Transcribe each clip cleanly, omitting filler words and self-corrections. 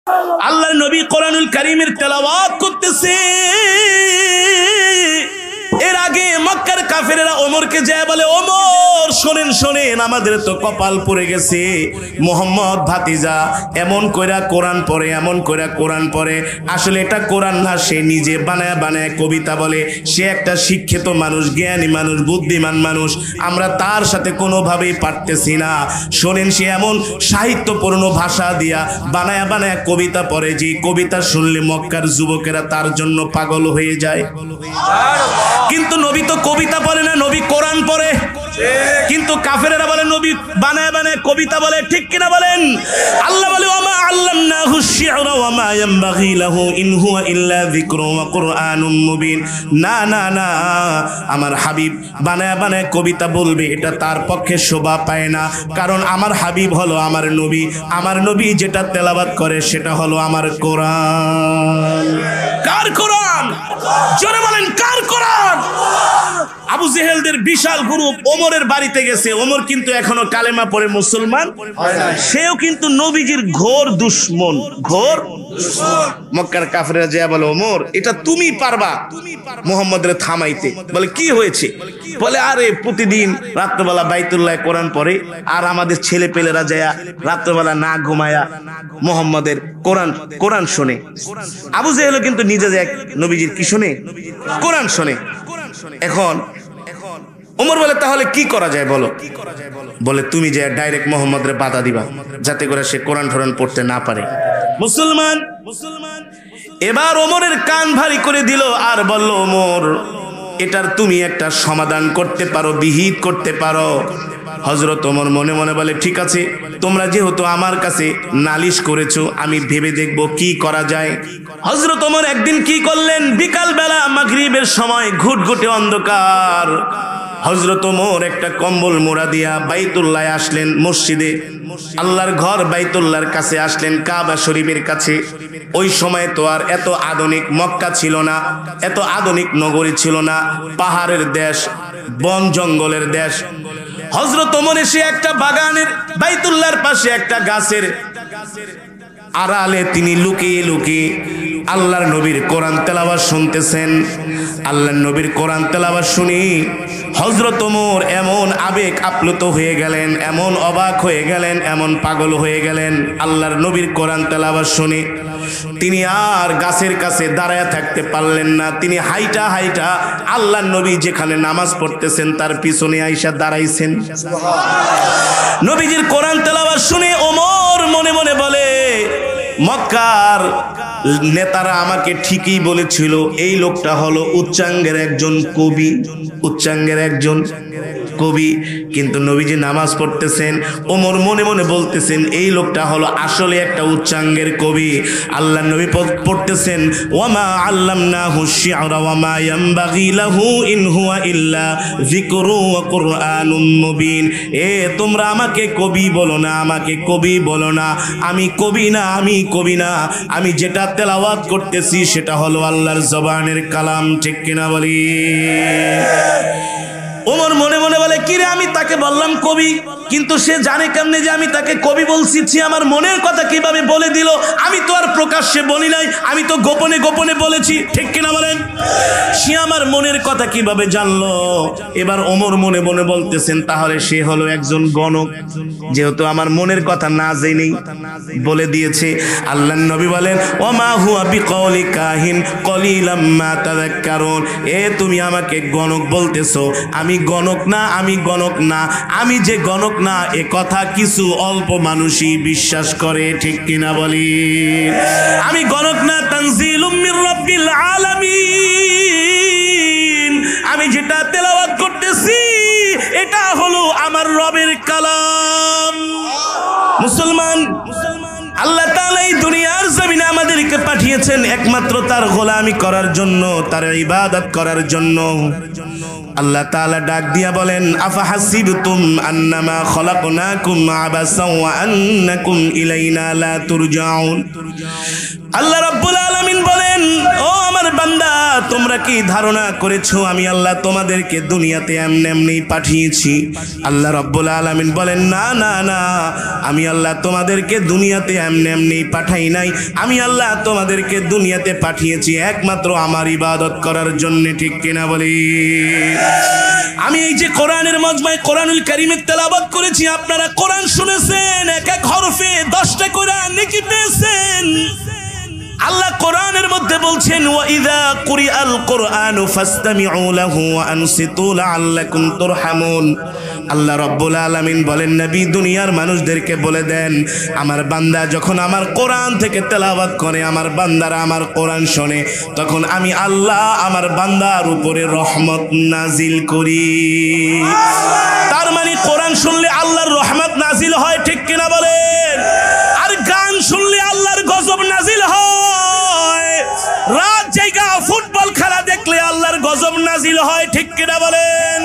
আল্লাহর নবী কোরআনুল কারীমের তেলাওয়াত করতেছে। এর আগে মক্কার কাফেরেরা ওমরকে যায় বলে, ওমর শোনেন শোনেন, আমাদের তো কপাল পড়ে গেছে, মোহাম্মদ ভাতিজা এমন কইরা কোরআন পড়ে, এমন কইরা কোরআন পড়ে। আসলে এটা কোরআন না, সে নিজে বানায় বানায় কবিতা বলে। সে একটা শিক্ষিত মানুষ, জ্ঞানী মানুষ, বুদ্ধিমান মানুষ, আমরা তার সাথে কোনোভাবেই পারতেছি না। শোনেন, সে এমন সাহিত্যপূর্ণ ভাষা দিয়া বানায় বানায় কবিতা পড়ে, যে কবিতা শুনলে মক্কার যুবকেরা তার জন্য পাগল হয়ে যায়। কিন্তু নবী তো কবিতা পড়ে না, নবী কোরআন পড়ে। কিন্তু কাফেরেরা বলে নবী বানায় বানায় কবিতা বলে, ঠিক কিনা বলেন? আল্লাহ বলে, ওমা আল্লামনাহু শি'রা ওয়া মা ইয়ানবাগি লাহু ইন হুয়া ইল্লা যিকরুন ওয়া কুরআনুম মুবিন। না না না, আমার হাবিব বানায় বানায় কবিতা বলবে, এটা তার পক্ষে শোভা পায় না। কারণ আমার হাবিব হলো আমার নবী, আমার নবী যেটা তেলাওয়াত করে সেটা হলো আমার কোরআন। কার কোরআন? জোরে বলেন, কার কোরআন? আবু জেহেলদের বিশাল গ্রুপ ওমরের বাড়িতে গেছে। ওমর কিন্তু এখনো কালেমা পড়ে মুসলমান, সেও কিন্তু নবীজির ঘোর দুশমন, ঘোর মক্কার কাফেররা যা বলে, ওমর এটা তুমি পারবা মুহাম্মদের থামাইতে। বলে কি হয়েছে? বলে আরে প্রতিদিন রাত্রবেলা বাইতুল্লাহ কোরআন পড়ে, আর আমাদের ছেলে পেলেরা যায় রাত্রবেলা না ঘুমায়া মুহাম্মদের কোরআন শোনে। আবু জেহেল কিন্তু নিজে যায় নবীজির কি শোনে? কোরআন শোনে। এখন ওমর বলে, তাহলে কি করা যায় বলো? বলে তুমি যে ডাইরেক্ট মুহাম্মদের বাধা দিবা, যাতে করে সে কোরআন ঠোরান পড়তে না পারে। মুসলমান এবার ওমরের কান ভারী করে দিল আর বলল, ওমর এটার তুমি একটা সমাধান করতে পারো, বিহিত করতে পারো। হযরত ওমর মনে মনে বলে, ঠিক আছে, তোমরা যেহেতু আমার কাছে নালিশ করেছো, আমি ভেবে দেখব কি করা যায়। হযরত ওমর একদিন কি করলেন, বিকাল বেলা মাগরিবের সময় ঘুটঘুটে অন্ধকার, হযরত ওমর একটা কম্বল মোড়া দিয়া বাইতুল্লাহ আসলেন, মসজিদে আল্লাহর ঘর বাইতুল্লাহর কাছে আসলেন, কাবা শরীফের কাছে। ওই সময় তো আর এত আধুনিক মক্কা ছিল না, এত আধুনিক নগরী ছিল না, পাহাড়ের দেশ, বন জঙ্গলের দেশ। হযরত ওমর এসে একটা বাগানের বাইতুল্লাহর পাশে একটা গাছের আড়ালে তিনি লুকিয়ে লুকিয়ে আল্লাহর নবীর কোরআন তেলাওয়াত শুনতেছেন। আল্লাহর নবীর কোরআন তেলাওয়াত শুনি হযরত ওমর এমন আবেগ আপ্লুত হয়ে গেলেন, এমন অবাক হয়ে গেলেন, এমন পাগল হয়ে গেলেন আল্লাহর নবীর কোরআন তেলাওয়াত শুনে। তিনি আর গাছের কাছে দাঁড়ায় থাকতে পারলেন না। তিনি হাইটা হাইটা আল্লাহর নবী যেখানে নামাজ পড়তেছেন তার পিছনে আইসা দাঁড়াইছেন। নবীজির কোরআন তেলাওয়াত শুনে ওমর মনে মনে বলে, মক্কার নেতারা আমাকে ঠিকই বলেছিল, এই লোকটা হলো উচ্চাঙ্গের একজন কবি, উচ্চাঙ্গের একজন কবি। কিন্তু নবীজি নামাজ পড়তেছেন, ওমর মনে মনে বলতেছেন, এই লোকটা হলো আসলে একটা উচ্চাঙ্গের কবি। আল্লাহ নবী পড়তেছেন, ওয়ামা আল্লামনাহু শি'রা ওয়া মা ইয়ানবাগি লাহু ইন হুয়া ইল্লা যিকরুন ওয়া কুরআনুম মুবিন। তোমরা আমাকে কবি বলো না, আমাকে কবি বলো না, আমি কবি না, আমি কবি না, আমি যেটা তেলাওয়াত করতেছি সেটা হলো আল্লাহর জবানের কালাম, ঠিক কিনা বলি? ওমর মনে মনে বলে, কিরে আমি তাকে বললাম কবি, কিন্তু সে জানে কেমনে যে আমি তাকে কবি বলছি? সে আমার মনের কথা কিভাবে বলে দিল? আমি তো আর প্রকাশ্যে বলি নাই, আমি তো গোপনে গোপনে বলেছি, ঠিক কিনা বলেন? সে আমার মনের কথা কিভাবে জানলো? এবার ওমর মনে মনে বলতেছেন, তাহলে সে হলো একজন গণক, যেহেতু আমার মনের কথা না জেনেই বলে দিয়েছে। আল্লাহর নবী বলেন, ওমা হুয়া বিকাউলি কাহিন কলিলাম মা তাযাক্কারুন। তুমি আমাকে গণক বলতেছো, আমি গণক না, আমি গণক না, আমি যে গণক না এ কথা কিছু অল্প মানুষই বিশ্বাস করে, ঠিক কিনা বলি? আমি গণক না, তানজিলুম মির রাব্বিল আলামিন। আমি যেটা তেলাওয়াত করতেছি এটা হলো আমার রবের কালাম। মুসলমান, আল্লাহ তাআলা এই দুনিয়ার জমিনে আমাদের আমাদেরকে পাঠিয়েছেন একমাত্র তার গোলামি করার জন্য, তার ইবাদত করার জন্য। আল্লাহ তাআলা ডাক দিয়া বলেন, আফা হাসিবতুম আন্নামা খলাকনাকুম আবাসাও ওয়া আন্নাকুম ইলাইনা লা তুরজাউন। আল্লাহ রাব্বুল আলামিন বলেন, ও আমার বান্দা, তোমরা কি ধারণা করেছো আমি আল্লাহ তোমাদেরকে দুনিয়াতে এমনি এমনি পাঠিয়েছি? আল্লাহ রাব্বুল আলামিন বলেন, না না না, আমি আল্লাহ তোমাদেরকে দুনিয়াতে এমনি এমনি পাঠাই নাই। আমি আল্লাহ তোমাদেরকে দুনিয়াতে পাঠিয়েছি একমাত্র আমার ইবাদত করার জন্য। ঠিক কিনা বলি? আমি এই যে কোরআনের মজমায় কোরআনুল কারীমের তেলাওয়াত করেছি, আপনারা কোরআন শুনেছেন, এক এক হরফে 10টা করে নেকি পেয়েছেন। আল্লাহ কোরআনের মধ্যে বলছেন, ওয়া ইযা কুরিআল কুরআনু ফাসতামিউ লাহু ওয়া আনসিতু লাআল্লাকুম তুরহামুন। আল্লাহ রাব্বুল আলামিন বলেন, নবী দুনিয়ার মানুষদেরকে বলে দেন, আমার বান্দা যখন আমার কোরআন থেকে তেলাওয়াত করে, আমার বান্দারা আমার কোরআন শোনে, তখন আমি আল্লাহ আমার বান্দার উপরে রহমত নাজিল করি। তার মানে কোরআন শুনলে আল্লাহর রহমত নাজিল হয়। ঠিক কিনা বলেন? আর গান শুনলে আল্লাহর গজব নাজিল হয়। রাত জায়গা ফুটবল খেলা দেখলে আল্লাহর গজব নাজিল হয়। ঠিক কিনা বলেন?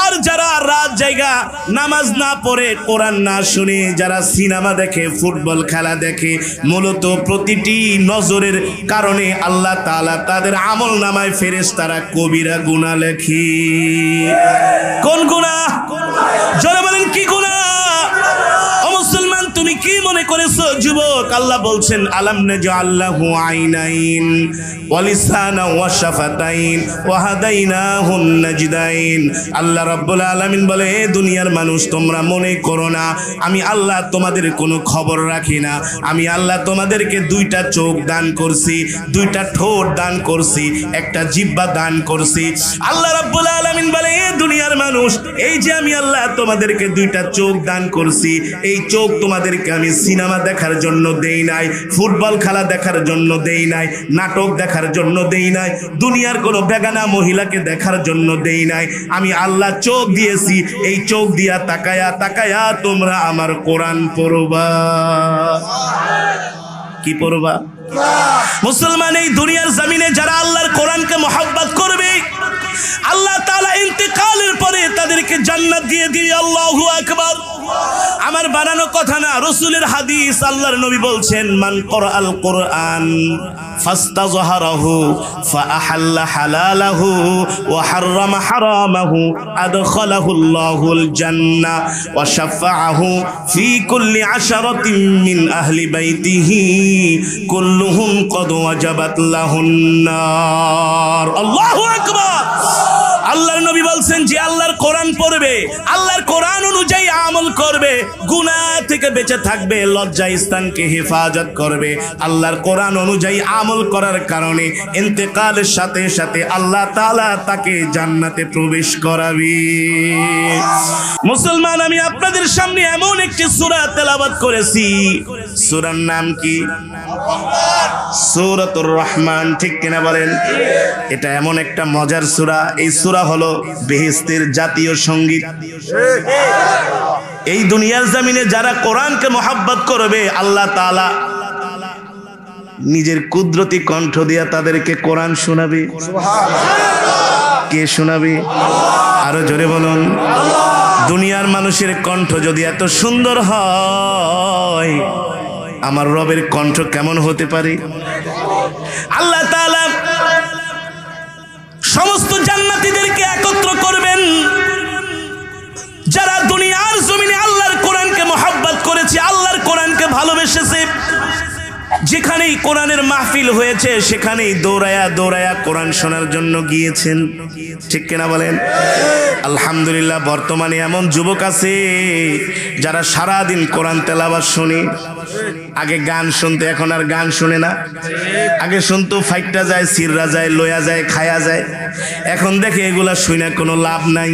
আর যারা রাত জায়গা নামাজ না পড়ে, কোরআন না শুনে, যারা সিনেমা দেখে, ফুটবল খেলা দেখে, মূলত প্রতিটি নজরের কারণে আল্লাহ তাআলা তাদের আমল নামায় ফেরেশতারা কবিরা গুনাহ লেখে। কোন গুনাহ? জোরে বলেন, কি গুনাহ? ও মুসলমান, তুমি কি মনে করেছো যুবক? আল্লাহ বলছেন, আলাম নাজআল্লাহু আইনাইন ওয়া লিসানান ওয়া শাফাতাইন ওয়া হাদাইনাহুন নাজদাইন। আল্লাহ রাব্বুল আলামিন বলে, দুনিয়ার মানুষ তোমরা মনে করো না আমি আল্লাহ তোমাদের কোনো খবর রাখি না। আমি আল্লাহ তোমাদেরকে 2টা চোখ দান করছি, 2টা ঠোঁট দান করছি, একটা জিহ্বা দান করছি। আল্লাহ রাব্বুল আলামিন বলে, দুনিয়ার মানুষ, এই যে আমি আল্লাহ তোমাদেরকে 2টা চোখ দান করছি, এই চোখ তোমাদেরকে আমি সিনেমা দেখার জন্য দেই নাই, ফুটবল খেলা দেখার জন্য দেই নাই, নাটক দেখার জন্য দেই নাই, দুনিয়ার কোনো বেগানা মহিলাকে দেখার জন্য দেই নাই। আমি আল্লাহ চোখ দিয়েছি, এই চোখ দিয়া তাকায়া তাকায়া তোমরা আমার কোরআন পড়বা। কি পড়বা? মুসলমান, এই দুনিয়ার জমিনে যারা আল্লাহর কোরআনকে মহব্বত করবে, আল্লাহ তাআলা ইন্তেকালের পরে তাদেরকে জান্নাত দিয়ে দিবে। আল্লাহু আকবার। আমার বানানো কথা না, রাসূলের হাদিস। আল্লাহর নবী বলছেন, মান ক্বরাআল কুরআন ফাস্তাযহারাহু ফাআহাল্লা হালালাহু ওয়া হাররামা হারামাহু আদখালাহুল্লাহুল জান্নাহ ওয়া শাফাআহু ফি কুল্লি আশারাতিন মিন আহলি বাইতিহি কুল্লুহুম কদ ওয়াজাবাত লাহুন নার। আল্লাহু আকবার। আল্লাহর নবী বলছেন, যে আল্লাহর কোরআন পড়বে, আল্লাহর কোরআন অনুযায়ী আমল করবে, গুনাহ থেকে বেঁচে থাকবে, লজ্জা স্থানকে হেফাজত করবে, আল্লাহর কোরআন অনুযায়ী আমল করার কারণে ইন্তেকালের সাথে সাথে আল্লাহ তাআলা তাকে জান্নাতে প্রবেশ করাবে। মুসলমান, আমি আপনাদের সামনে এমন একটি সূরা তেলাওয়াত করেছি, সূরার নাম কি? সূরাতুর রহমান। ঠিক কিনা বলেন? এটা এমন একটা মজার সূরা, এই সূরা হলো বেহেশতের জাতীয় সঙ্গীত। এই দুনিয়ার জমিনে যারা কোরআনকে মহব্বত করবে, আল্লাহ তাআলা নিজের কুদরতি কণ্ঠ দিয়া তাদেরকে কোরআন শোনাবে। কে শোনাবে? আরো জোরে বলুন। দুনিয়ার মানুষের কণ্ঠ যদি এত সুন্দর হয়, আমার রবের কণ্ঠ কেমন হতে পারে? আল্লাহ তাআলা সমস্ত জান্নাতীদেরকে একত্র করবেন, যারা দুনিয়ার জমিনে আল্লাহর কোরআনকে মহব্বত করেছে, আল্লাহর কোরআনকে ভালোবেসেছে। যেখানেই কোরআনের মাহফিল হয়েছে, সেখানেই দৌড়ায়া দৌড়ায়া কোরআন শোনার জন্য গিয়েছেন। ঠিক কিনা বলেন? আলহামদুলিল্লাহ, বর্তমানে এমন যুবক আছে যারা সারাদিন কোরআন তেলাওয়াত শুনে। আগে গান শুনতে, এখন আর গান শুনে না। আগে শুনতো ফাইটটা যায়, সিররা যায়, লয়া যায়, খায়া যায়। এখন দেখে এগুলা শুনে কোনো লাভ নাই।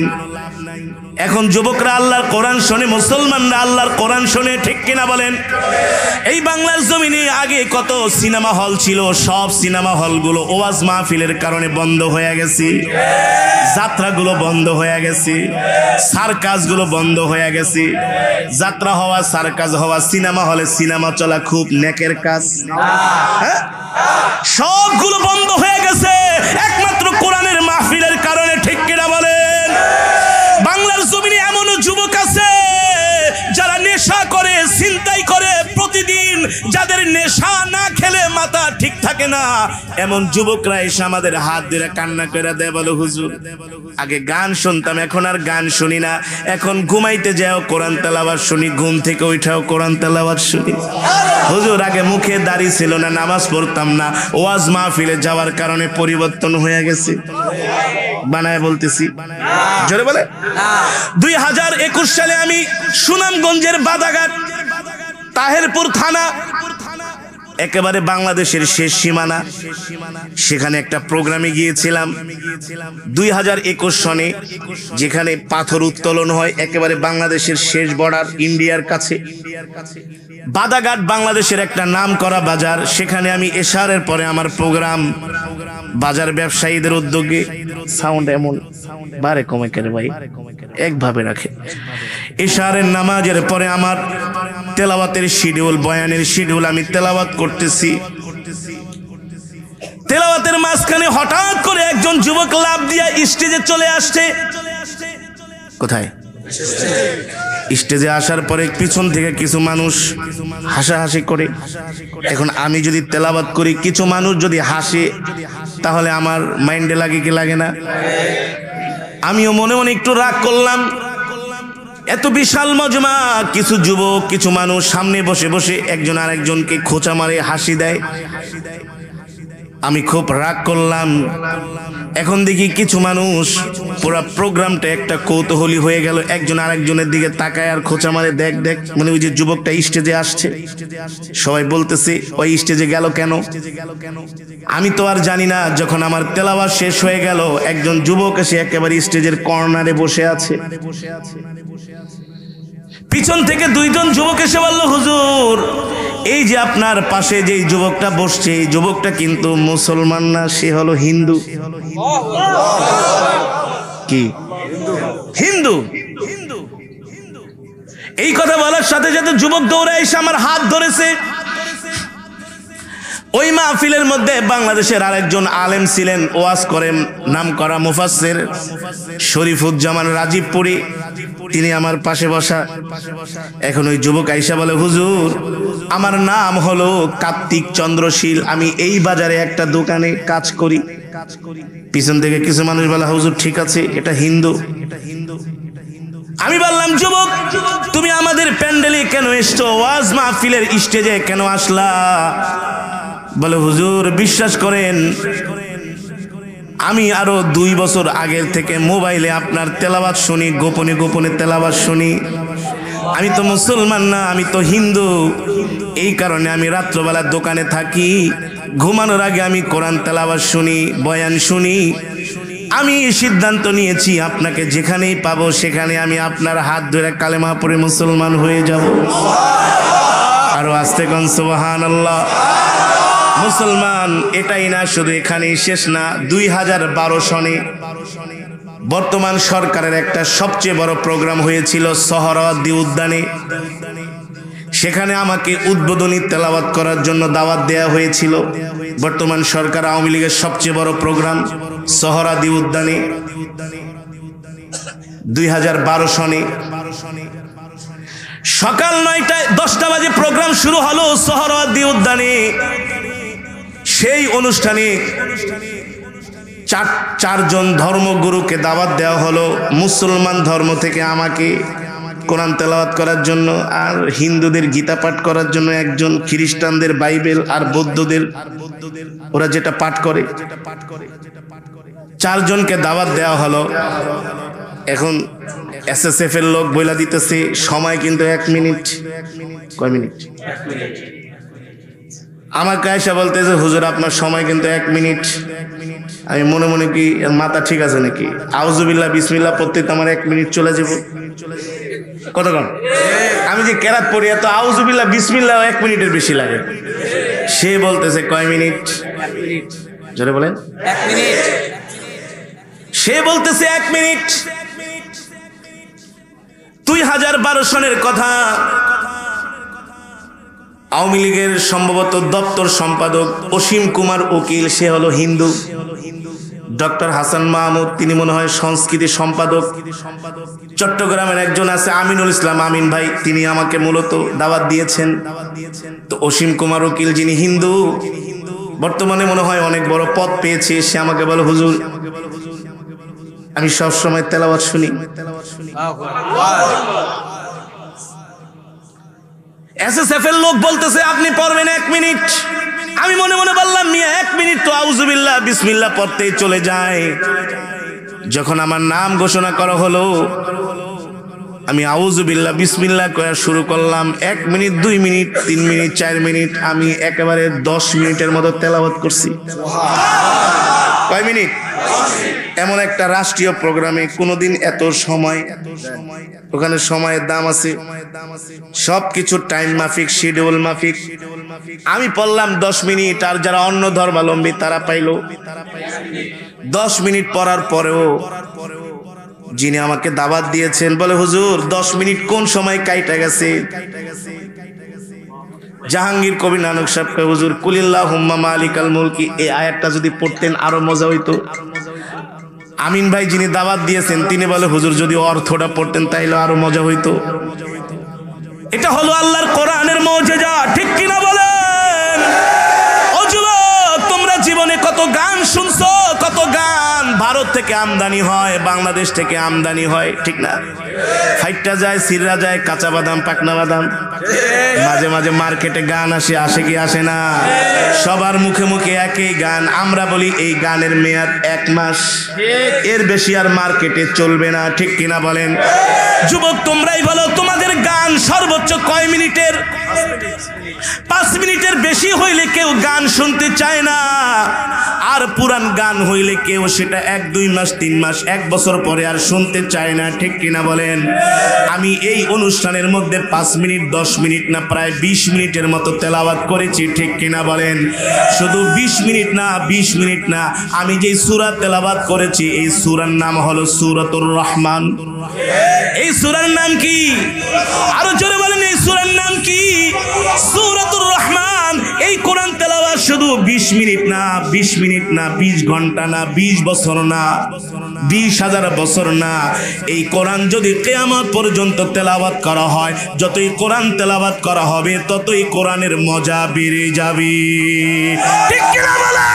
এখন যুবকরা আল্লাহর কোরআন শোনে, মুসলমানরা আল্লাহর কোরআন শোনে, ঠিক কিনা বলেন? এই বাংলার জমিনে আগে কত সিনেমা হল ছিল, সব সিনেমা হলগুলো ওয়াজ মাহফিলের কারণে বন্ধ হয়ে গেছে, যাত্রাগুলো বন্ধ হয়ে গেছে, সার্কাসগুলো বন্ধ হয়ে গেছে। যাত্রা হওয়া, সার্কাস হওয়া, সিনেমা হলে সিনেমা চলা খুব নেকের কাজ, হ্যাঁ? সবগুলো বন্ধ হয়ে গেছে একমাত্র কোরআনের মাহফিলের কারণে, ঠিক কিনা বলেন? বাংলার জমিনে এমনও যুবক আছে যারা নেশা করে, ছিনতাই করে প্রতিদিন, যাদের নেশা না খেলে মাথা ঠিক থাকে না, এমন যুবকরা এসে আমাদের হাত ধরে কান্না করে দেয়, বলো হুজুর আগে গান শুনতাম, এখন আর গান শুনি না, এখন ঘুমাইতে যাও কোরআন তেলাওয়াত শুনি, ঘুম থেকে উঠাও কোরআন তেলাওয়াত শুনি। হুজুর আগে মুখে দাড়ি ছিল না, নামাজ পড়তাম না, ওয়াজ মাহফিলে যাওয়ার কারণে পরিবর্তন হয়ে গেছে। বানায় বলতেছি, জোরে বলে। 2021 সালে আমি সুনামগঞ্জের বাদাঘাট তাহেরপুর থানা, একেবারে বাংলাদেশের শেষ সীমানা, সেখানে একটা প্রোগ্রামে গিয়েছিলাম 2021 সনে, যেখানে পাথর উত্তোলন হয়, একেবারে বাংলাদেশের শেষ বর্ডার ইন্ডিয়ার কাছে। বাদাঘাট বাংলাদেশের একটা নাম করা বাজার, সেখানে আমি এশারের পরে আমার প্রোগ্রাম, বাজার ব্যবসায়ীদের উদ্যোগে। সাউন্ড এমন বারে কমে কেন ভাই, একভাবে রাখে। এশারের নামাজের পরে আমার তেলাওয়াতের শিডিউল, বয়ানের শিডিউল, আমি তেলাওয়াত করতেছি। তেলাওয়াতের মাঝখানে হঠাৎ করে একজন যুবক লাফ দিয়া স্টেজে চলে আসছে। কোথায়? স্টেজে আসার পরে পিছন থেকে কিছু মানুষ হাসাহাসি করে। এখন আমি যদি তেলাওয়াত করি, কিছু মানুষ যদি হাসে, তাহলে আমার মাইন্ডে লাগে কি লাগে না? আমিও মনে মনে একটু রাগ করলাম। এত বিশাল মজমা, কিছু যুবক, কিছু মানুষ সামনে বসে বসে একজন আরেকজনকে খোঁচা মারে, হাসি দেয়। আমি খুব রাগ করলাম। এখন দেখি কিছু মানুষ, পুরো প্রোগ্রামটা একটা কৌতূহলী হয়ে গেল, একজন আরেকজনের দিকে তাকায় আর খোঁচা মারে, দেখ দেখ, মানে ওই যে যুবকটা স্টেজে আসছে। সবাই বলতেছে ওই স্টেজে গেল কেন? আমি তো আর জানি না। যখন আমার তেলাওয়াত শেষ হয়ে গেল, একজন যুবক এসে একেবারে স্টেজের কর্নারে বসে আছে। পিছন থেকে দুইজন যুবক এসে বলল, হুজুর এই যে আপনার পাশে যে যুবকটা বসছে, এই যুবকটা কিন্তু মুসলমান না, সে হলো হিন্দু। কি? হিন্দু। এই কথা বলার সাথে সাথে যুবক দৌড়ে এসে আমার হাত ধরেছে। ওই মাহফিলের মধ্যে বাংলাদেশের আরেকজন আলেম ছিলেন, ওয়াজ করেন, নাম করা মুফাসসির শরীফুজ্জামান রাজীবপুরী, তিনি আমার পাশে বসা। এখন ওই যুবক আইসা বলে, হুজুর আমার নাম হলো কার্তিক চন্দ্রশীল, আমি এই বাজারে একটা দোকানে কাজ করি। পিছন থেকে কিছু মানুষ বলে, হুজুর ঠিক আছে, এটা হিন্দু। আমি বললাম, যুবক তুমি আমাদের প্যান্ডেলে কেন এসছো? ওয়াজ মাহফিলের স্টেজে কেন আসলা? বলে, হুজুর বিশ্বাস করেন, আমি আরো 2 বছর আগের থেকে মোবাইলে আপনার তেলাওয়াত শুনি, গোপনে গোপনে তেলাওয়াত শুনি। আমি তো মুসলমান না, আমি তো হিন্দু। এই কারণে আমি রাত্রবেলা দোকানে থাকি, ঘুমানোর আগে আমি কোরআন তেলাওয়াত শুনি, বয়ান শুনি। আমি সিদ্ধান্ত নিয়েছি আপনাকে যেখানেই পাবো সেখানে আমি আপনার হাত ধরে কালেমা পড়ে মুসলমান হয়ে যাব। আরো আস্তে কোন সুবহানাল্লাহ। মুসলমান এটাই না, শুধু এখানেই শেষ না। 2012 সনে বর্তমান সরকারের একটা সবচেয়ে বড় প্রোগ্রাম হয়েছিল সোহরাওয়ার্দী উদ্যানে। সেখানে আমাকে উদ্বোধনী তেলাওয়াত করার জন্য দাওয়াত দেয়া হয়েছিল। বর্তমান সরকার আওয়ামী লীগের সবচেয়ে বড় প্রোগ্রাম সোহরাওয়ার্দী উদ্যানে 2012 সনে সকাল 9টা-10টা বাজে প্রোগ্রাম শুরু হলো সোহরাওয়ার্দী উদ্যানে। সেই অনুষ্ঠানে চারজন ধর্মগুরুকে দাওয়াত দেওয়া হলো। মুসলমান ধর্ম থেকে আমাকে কোরআন তেলাওয়াত করার জন্য, আর হিন্দুদের গীতা পাঠ করার জন্য একজন, খ্রিস্টানদের বাইবেল, আর বৌদ্ধদের ওরা যেটা পাঠ করে, 4 জনকে দাওয়াত দেওয়া হলো। এখন এসএসএফ এর লোক বইলা দিতেছে সময় কিন্তু 1 মিনিট। কয় মিনিট? আমাকে আয়েশা বলতেছে হুজুর আপনার সময় কিন্তু 1 মিনিট। আমি মনে মনে কি মাথা ঠিক আছে নাকি, আউযুবিল্লাহ বিসমিল্লাহ পড়তে তো আমার 1 মিনিট চলে যাব। কতক্ষণ আমি যে কেরাত পড়ি এত আউযুবিল্লাহ বিসমিল্লাহ 1 মিনিটের বেশি লাগে। সে বলতেছে কয় মিনিট? জোরে বলেন। 1 মিনিট। সে বলতেছে 1 মিনিট। 2012 সনের কথা। আওয়ামী লীগের সম্ভবত দপ্তর সম্পাদক অসীম কুমার উকিল, সে হলো হিন্দু। ডক্টর হাসান মাহমুদ, তিনি মনে হয় সংস্কৃতি সম্পাদক। চট্টগ্রামের একজন আছে আমিনুল ইসলাম, আমিন ভাই, তিনি আমাকে মূলত দাওয়াত দিয়েছেন। তো অসীম কুমার উকিল যিনি হিন্দু, বর্তমানে মনে হয় অনেক বড় পদ পেয়েছে, সে আমাকে বলে হুজুর আমি সব সময় তেলাওয়াত শুনি। এসএসএফ এর লোক বলতেছে আপনি পড়বেন 1 মিনিট। আমি মনে মনে বললাম মিয়া 1 মিনিট তো আউযুবিল্লাহ বিসমিল্লাহ পড়তেই চলে যায়। যখন আমার নাম ঘোষণা করা হলো আমি আউযুবিল্লাহ বিসমিল্লাহ করা শুরু করলাম। 1 মিনিট, 2 মিনিট, 3 মিনিট, 4 মিনিট, আমি একেবারে 10 মিনিটের মতো তেলাওয়াত করছি। কয় মিনিট? এমন একটা রাষ্ট্রীয় প্রোগ্রামে কোনোদিন এত সময়, ওখানে সময়ের দাম আছে, সবকিছু টাইম মাফিক, শিডিউল মাফিক। আমি পড়লাম 10 মিনিট, আর যারা অন্য ধর্মাবলম্বী তারা পাইলো 10 মিনিট পড়ার পরেও যিনি আমাকে দাওয়াত দিয়েছেন বলে হুজুর 10 মিনিট কোন সময় কাইটা গেছে। জাহাঙ্গীর কবি নানক সাহেব কয় হুজুর কুলিল্লাহুম্মা মালিকাল মুলকি, এই আয়াতটা যদি পড়তেন আরো মজা হইতো। আমিন ভাই যিনি দাওয়াত দিয়েছেন তিনি বলে হুজুর যদি অর্থটা পড়তেন তাইলে আরো মজা হইতো। এটা হলো আল্লাহর কোরআনের মুজিজা, ঠিক কিনা বলেন? ও যুবক, তোমরা জীবনে কত গান শুনছো, কত গান ভারত থেকে আমদানি হয়, বাংলাদেশ থেকে আমদানি হয়, ঠিক না? ফাইটটা যায়, সিররা যায়, কাঁচা বাদাম, পাকনা বাদাম। মাঝে মাঝে মার্কেটে গান আসে কি আসে না? সবার মুখে মুখে একই গান। আমরা বলি এই গানের মেয়াদ 1 মাস, এর বেশি আর মার্কেটে চলবে না, ঠিক কিনা বলেন? যুবক তোমরাই বলো তোমাদের গান সর্বোচ্চ কয় মিনিটের? 5 মিনিটের বেশি হইলে কেউ গান শুনতে চায় না, আর পুরান গান হইলে কেউ সেটা 1-2 মাস, 3 মাস, 1 বছর পরে আর শুনতে চায় না, ঠিক কিনা বলেন? আমি এই অনুষ্ঠানের মধ্যে 5 মিনিট, 10 মিনিট না, প্রায় 20 মিনিটের মতো তেলাওয়াত করেছি, ঠিক কিনা বলেন? শুধু 20 মিনিট না, 20 মিনিট না, আমি যেই সূরা তেলাওয়াত করেছি এই সূরার নাম হলো সূরাতুর রহমান। এই সূরার নাম কি? আরো জোরে বলেন, এই সূরার নাম কি? সূরাতুর রহমান। এই কোরআন তেলাওয়াত শুধু 20 মিনিট না, 20 মিনিট না, 20 ঘন্টা না, 20 বছর না, 20,000 বছর না। এই কোরআন যদি কিয়ামত পর্যন্ত তেলাওয়াত করা হয়, যতই কোরআন তেলাওয়াত করা হবে ততই কোরআনের মজা বেড়ে যাবে, ঠিক কিনা বলেন?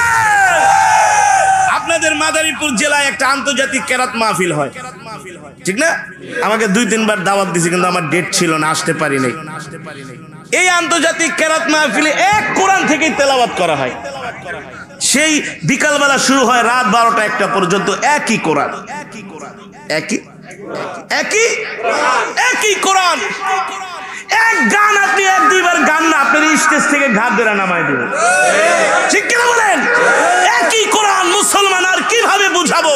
আপনাদের মাদারীপুর জেলায় একটা আন্তর্জাতিক কেরাত মাহফিল হয়, ঠিক না? আমাকে 2-3 বার দাওয়াত দিয়েছে, কিন্তু আমার ডেট ছিল না, আসতে পারি নাই। এই আন্তর্জাতিক কেরাত মাহফিলে এক কোরআন থেকেই তেলাওয়াত করা হয়। সেই বিকালবেলা শুরু হয়, রাত 12টা-1টা পর্যন্ত একই কোরআন, একই কোরআন। এক গান আপনি 1-2 বার গান না, আপনার স্টেজ থেকে ঘাট ধরে নামাই দেবেন, ঠিক কিনা বলেন? একই কোরআন মুসলমান আর কিভাবে বুঝাবো?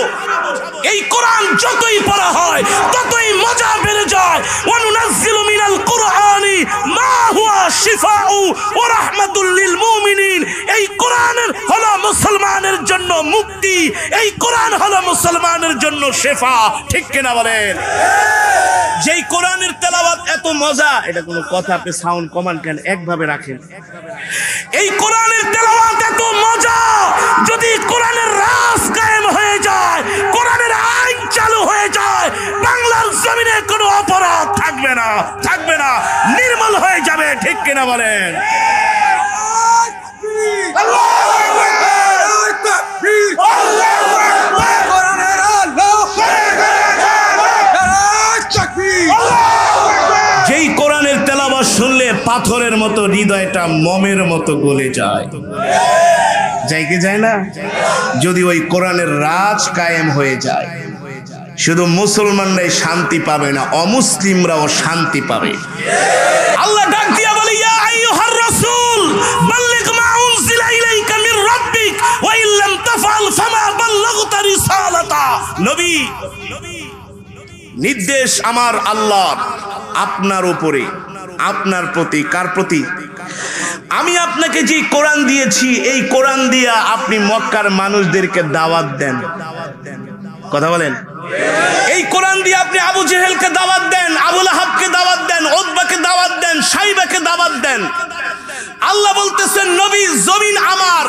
এই কোরআন যতই পড়া হয় ততই মজা বেড়ে যায়। ওয়া নুনাজ্জিলু মিনাল কুরআনি মা হুয়া শিফাউ ওয়া রাহমাতুল লিল মুমিনিন। এই কোরআনের হলো মুসলমানের জন্য মুক্তি, এই কোরআন হলো মুসলমানের জন্য শিফা, ঠিক কিনা বলেন? যেই কোরআনের তেলাওয়াত এত মজা, এটা কোনো কথা? আপনি সাউন্ড কমান কেন? একভাবে রাখেন। এই কোরআনের তেলাওয়াত এত মজা, যদি কোরআনের রাজ কায়েম হয়ে যায়, কোরআনের আইন চালু হয়ে যায়, বাংলার জমিনে কোনো অপরাধ থাকবে না, থাকবে না, নির্মল হয়ে যাবে, ঠিক কিনা বলেন? যেই কোরআনের তেলাওয়াত শুনলে পাথরের মতো হৃদয়টা মোমের মতো গলে যায়, যায় কি যায় না? যদি ওই কোরআনের রাজ কায়েম হয়ে যায়, শুধু মুসলমানরাই শান্তি পাবে না, অমুসলিমরাও শান্তি পাবে। আল্লাহ ডাক দিয়া বলে, ইয়া আইয়ুহার রাসূল বাল্লিগ মা নির্দেশ আমার আল্লাহর আপনার উপরে, আপনার প্রতি। কার প্রতি? আমি আপনাকে যে কোরআন দিয়েছি, এই কোরআন দিয়া আপনি মক্কার মানুষদেরকে দাওয়াত দেন। কথা বলেন। এই কোরআন দিয়ে আপনি আবু জেহেলকে দাওয়াত দেন, আবু লাহাবকে দাওয়াত দেন, উতবাকে দাওয়াত দেন, সাইবাকে দাওয়াত দেন। আল্লাহ বলতেছেন নবী, জমিন আমার,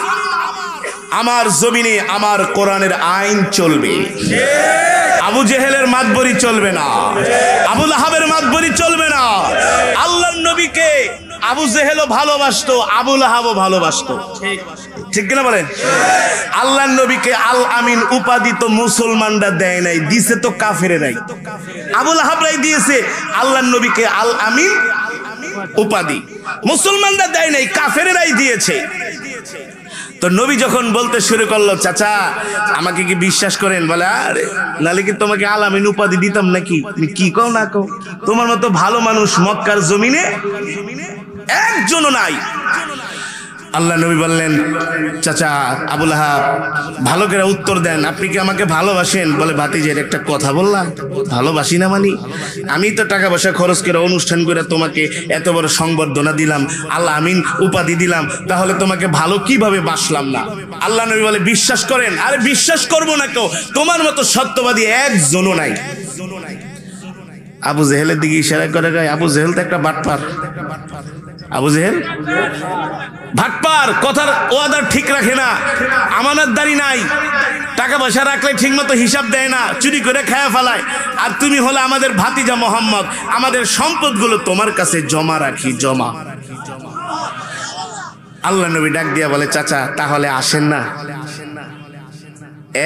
আমার জমিনে আমার কোরআনের আইন চলবে। আবু জেহেলের মাতবরি চলবে না, আবু লাহাবের মাতবরি চলবে না। আল্লাহর নবীকে আবু জেহেলও ভালোবাসতো, আবু লাহাবও ভালোবাসতো, ঠিক কিনা বলেন? আল্লাহর নবীকে আল আমিন উপাধি তো মুসলমানরা দেয় নাই, দিছে তো কাফেরেরাই। আবু লাহাবরাই দিয়েছে আল্লাহর নবীকে আল আমিন উপাধি, মুসলমানরা দেয় নাই, কাফেরেরাই দিয়েছে। তো নবী যখন বলতে শুরু করলো, চাচা আমাকে কি বিশ্বাস করেন? বলে আরে নালে কি তোমাকে আল আমিন উপাধি দিতাম নাকি? কি কও না কও, তোমার মতো ভালো মানুষ মক্কার জমিনে একজনও নাই। আল্লাহ নবী বললেন, চাচা আবু লাহাব ভালো করে উত্তর দেন, আপনি কি আমাকে ভালোবাসেন? বলে ভাতিজের একটা কথা বললাম, ভালোবাসি না মানি? আমি তো টাকা পয়সা খরচ করে অনুষ্ঠান করে তোমাকে এত বড় সংবর্ধনা দিলাম, আল্লাহ আমিন উপাধি দিলাম, তাহলে তোমাকে ভালো কিভাবে বাসলাম না? আল্লাহ নবী বলে, বিশ্বাস করেন? আরে বিশ্বাস করবো না কেউ, তোমার মতো সত্যবাদী একজনও নাই। আবু জেহেলের দিকে ইশারা করে গায়, আবু জেহেল তো একটা বাটপার। আবু জেহেল ভাটপার, কথার ওয়াদার ঠিক রাখে না, আমানতদারি নাই, টাকা পয়সা রাখলে ঠিক মতো হিসাব দেয় না, চুরি করে খায়া ফেলায়। আর তুমি হলে আমাদের ভাতিজা মোহাম্মদ, আমাদের সম্পদগুলো তোমার কাছে জমা রাখি, জমা। আল্লাহ নবী ডাক দিয়া বলে, চাচা তাহলে আসেন না,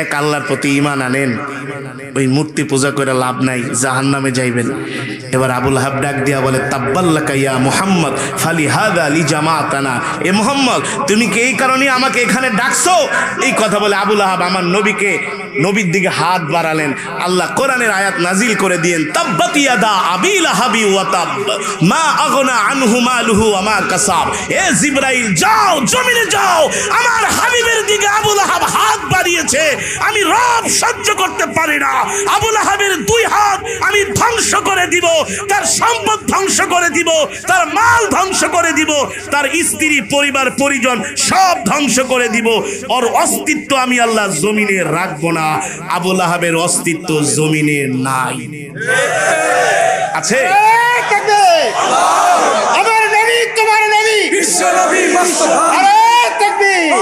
এক আল্লাহর প্রতি ঈমান আনেন, ওই মূর্তি পূজা করে লাভ নাই, জাহান্নামে যাইবেন। এবার আবু লাহাব ডাক দিয়া বলে, তাব্বাল্লাকা ইয়া মুহাম্মদ ফালিহাদা লিজামাতানা। এ মুহাম্মদ, তুমি কি এই কারণে আমাকে এখানে ডাকছো? এই কথা বলে আবু লাহাব আমার নবীর দিকে হাত বাড়ালেন। আল্লাহ কোরআনের আয়াত নাজিল করে দিয়েন, তাব্বাত ইয়াদা আবি লাহাবি ওয়া তাব মা আগনা আনহু মালুহু ওয়া মা কাসাব। এ জিবরাইল, যাও জমিনে যাও, আমার হাবিবের দিকে আবু লাহাব হাত বাড়িয়েছে, আমি রব সহ্য করতে পারি না। আবু লাহাবের দুই হাত আমি ধ্বংস করে দিব, তার সম্পদ ধ্বংস করে দিব, তার মাল ধ্বংস করে দিব, তার স্ত্রী পরিবার পরিজন সব ধ্বংস করে দিব। ওর অস্তিত্ব আমি আল্লাহ জমিনে রাখবো না। আবু লাহাবের অস্তিত্ব জমিনে নাই, আছে? আমার নবী, তোমার নবী, বিশ্ব নবী মুস্তাফা। আরে তাকবীর,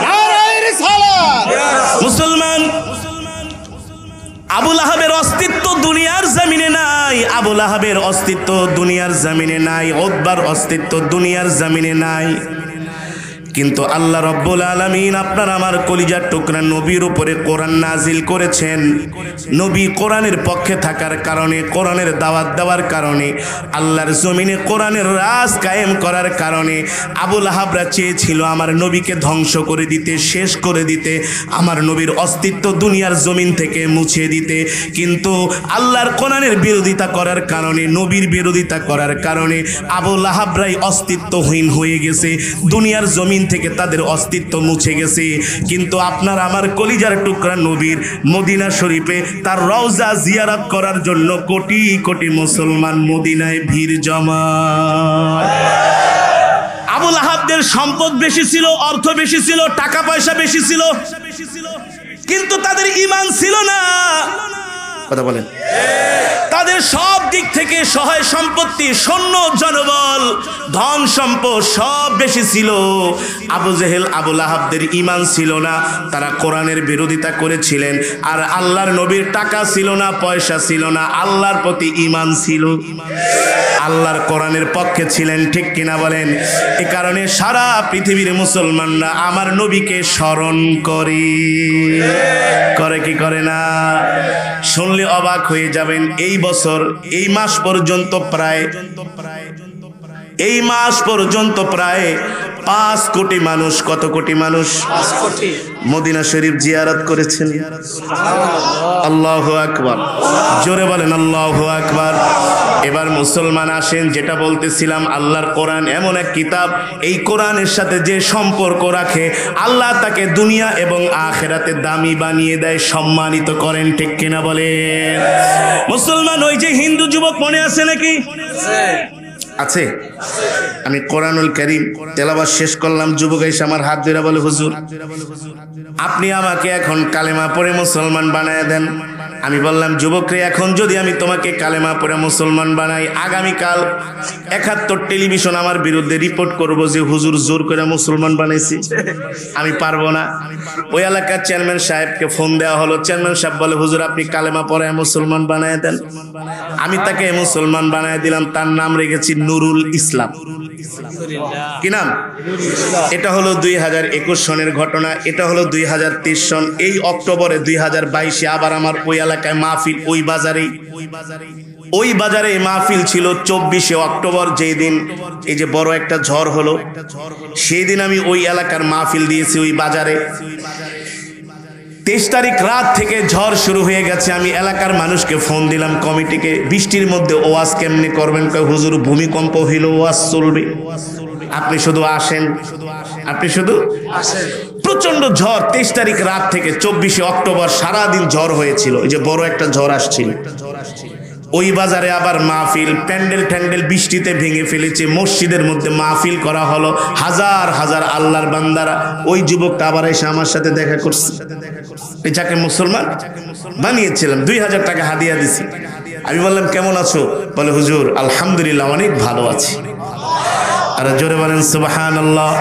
নারায়ে রিসালাত। মুসলমান, আবু লাহাবের অস্তিত্ব দুনিয়ার জমিনে নাই, আবু লাহাবের অস্তিত্ব দুনিয়ার জমিনে নাই, উতবার অস্তিত্ব দুনিয়ার জমিনে নাই। কিন্তু আল্লাহ রব্বুল আলামিন আপনার আমার কলিজার টুকরা নবীর উপরে কোরআন নাজিল করেছেন। নবী কোরআনের পক্ষে থাকার কারণে, কোরআনের দাওয়াত দেওয়ার কারণে, আল্লাহর জমিনে কোরআনের রাজ কায়েম করার কারণে আবু লাহাবরা চেয়েছিল আমার নবীকে ধ্বংস করে দিতে, শেষ করে দিতে, আমার নবীর অস্তিত্ব দুনিয়ার জমিন থেকে মুছে দিতে। কিন্তু আল্লাহর কোরআনের বিরোধিতা করার কারণে, নবীর বিরোধিতা করার কারণে আবু লাহাবরাই অস্তিত্বহীন হয়ে গেছে, দুনিয়ার জমিন থেকে তাদের অস্তিত্ব মুছে গেছে। কিন্তু আপনার আমার কলিজার টুকরা নবীর মদিনা শরীফে তার রওজা জিয়ারত করার জন্য কোটি কোটি মুসলমান মদিনায় ভিড় জমায়। আবু লাহাবদের সম্পদ বেশি ছিল, অর্থ বেশি ছিল, টাকা পয়সা বেশি ছিল, কিন্তু তাদের ঈমান ছিল না। কথা বলেন। তাদের সব দিক থেকে সহায় সম্পত্তি, সৈন্য জনবল, ধন সম্পদ সব বেশি ছিল। আবু জেহেল আবু লাহাবদের ঈমান ছিল না, তারা কোরআনের বিরোধিতা করেছিলেন। আর আল্লাহর নবীর টাকা ছিল না, পয়সা ছিল না, আল্লাহর প্রতি ঈমান ছিল, আল্লাহর কোরআনের পক্ষে ছিলেন, ঠিক কিনা বলেন? এ কারণে সারা পৃথিবীর মুসলমানরা আমার নবীকে স্মরণ করে, করে কি করে না? শুনলে অবাক হয়ে যাবেন, এই বছর এই মাস পর্যন্ত প্রায় এই মাস পর্যন্ত প্রায় 5 কোটি মানুষ, কত কোটি মানুষ মদিনা শরীফ জিয়ারত করেছেন। আল্লাহু আকবার, জোরে বলেন আল্লাহু আকবার। এবার মুসলমান আসেন, যেটা বলতেছিলাম, আল্লাহর কোরআন এমন এক কিতাব, এই কোরআনের সাথে যে সম্পর্ক রাখে আল্লাহ তাকে দুনিয়া এবং আখিরাতে দামি বানিয়ে দেয়, সম্মানিত করেন, ঠিক কিনা বলেন? মুসলমান, ওই যে হিন্দু যুবক মনে আছে নাকি? আছে। আমি কোরআনুল কারীম তেলাওয়াত শেষ করলাম, যুবক এসে আমার হাত ধরে বলে, হুজুর আপনি আমাকে এখন কালেমা পড়ে মুসলমান বানায় দেন। আমি বললাম, যুবক রে, এখন যদি আমি তোমাকে কালেমা পড়ে মুসলমান বানাই, আগামীকাল 71 টেলিভিশন আমার বিরুদ্ধে রিপোর্ট করব যে হুজুর জোর করে মুসলমান বানাইছি। আমি পারবো না। ওই এলাকার চেয়ারম্যান সাহেবকে ফোন দেওয়া হলো। চেয়ারম্যান সাহেব বলে, হুজুর আপনি কালেমা পড়ে মুসলমান বানায় দেন। আমি তাকে মুসলমান বানায় দিলাম। তার নাম রেখেছি নুরুল ইসলাম। কি নাম? এটা হলো 2021 সনের ঘটনা। এটা হলো 2023 সন। এই অক্টোবরে 2022 আবার আমার ওই এলাকায় মাহফিল, ওই বাজারে মাহফিল ছিল 24 অক্টোবর, যেই দিন এই যে বড় একটা ঝড় হলো, সেই দিন আমি ওই এলাকার মাহফিল দিয়েছি ওই বাজারে। 23 তারিখ রাত থেকে ঝড় শুরু হয়ে গেছে। আমি এলাকার মানুষকে ফোন দিলাম, কমিটিকে, বৃষ্টির মধ্যে ওয়াজ কেমনে করবেন? হুজুর ভূমিকম্প হইল, ওয়াজ চলবে, আপনি শুধু আসেন, আপনি শুধু আসেন। প্রচন্ড ঝড় 23 তারিখ রাত থেকে 24 অক্টোবর সারাদিন ঝড় হয়েছিল। এই যে বড় একটা ঝড় আসছিল, ওই বাজারে আবার মাহফিল, প্যান্ডেল ট্যান্ডেল বৃষ্টিতে ভেঙে ফেলেছে। মসজিদের মধ্যে মাহফিল করা হলো, হাজার হাজার আল্লাহর বান্দারা। ওই যুবকটা আবার এসে আমার সাথে দেখা করছে, যাকে মুসলমান বানিয়েছিলাম। 2000 টাকা হাদিয়া দিছি। আমি বললাম, কেমন আছো? বলে, হুজুর আলহামদুলিল্লাহ অনেক ভালো আছি। আর জোরে বলেন সুবহানাল্লাহ।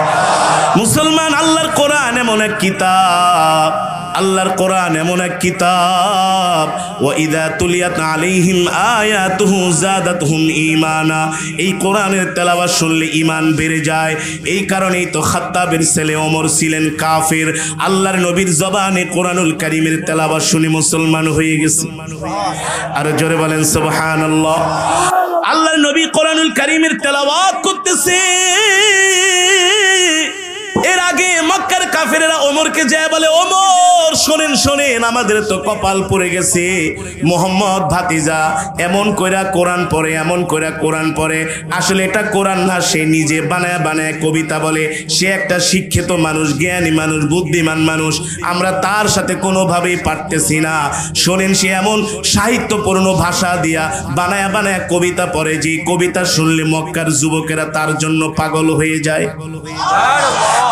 মুসলমান, আল্লাহর কোরআন এমন এক কিতাব, আল্লাহর কোরআন এমন এক কিতাব, ওয়া ইযা তুলিয়াত আলাইহিম আয়াতুহু যাদাতহুম ঈমানা। এই কোরআনের তেলাওয়াত শুনলে ঈমান বেড়ে যায়। এই কারণেই তো খাত্তাবের ছেলে ওমর ছিলেন কাফির, আল্লাহর নবীর জবানে কোরআনুল কারীমের তেলাওয়াত শুনে মুসলমান হয়ে গেছে। আর জোরে বলেন সুবহানাল্লাহ। আল্লাহর নবী কোরআনুল কারীমের তেলাওয়াত করতেছে, এর আগে মক্কার কাফেরেরা ওমরকে যায় বলে, ওমর শোনেন শোনেন, আমাদের তো কপাল পড়ে গেছে, মোহাম্মদ ভাতিজা এমন কইরা কোরআন পড়ে, এমন কইরা কোরআন পড়ে। আসলে এটা কোরআন না, সে নিজে বানায় বানায় কবিতা বলে। সে একটা শিক্ষিত মানুষ, জ্ঞানী মানুষ, বুদ্ধিমান মানুষ, আমরা তার সাথে কোনোভাবেই পারতেছি না। শোনেন, সে এমন সাহিত্যপূর্ণ ভাষা দিয়া বানায় বানায় কবিতা পড়ে, যে কবিতা শুনলে মক্কার যুবকেরা তার জন্য পাগল হয়ে যায়।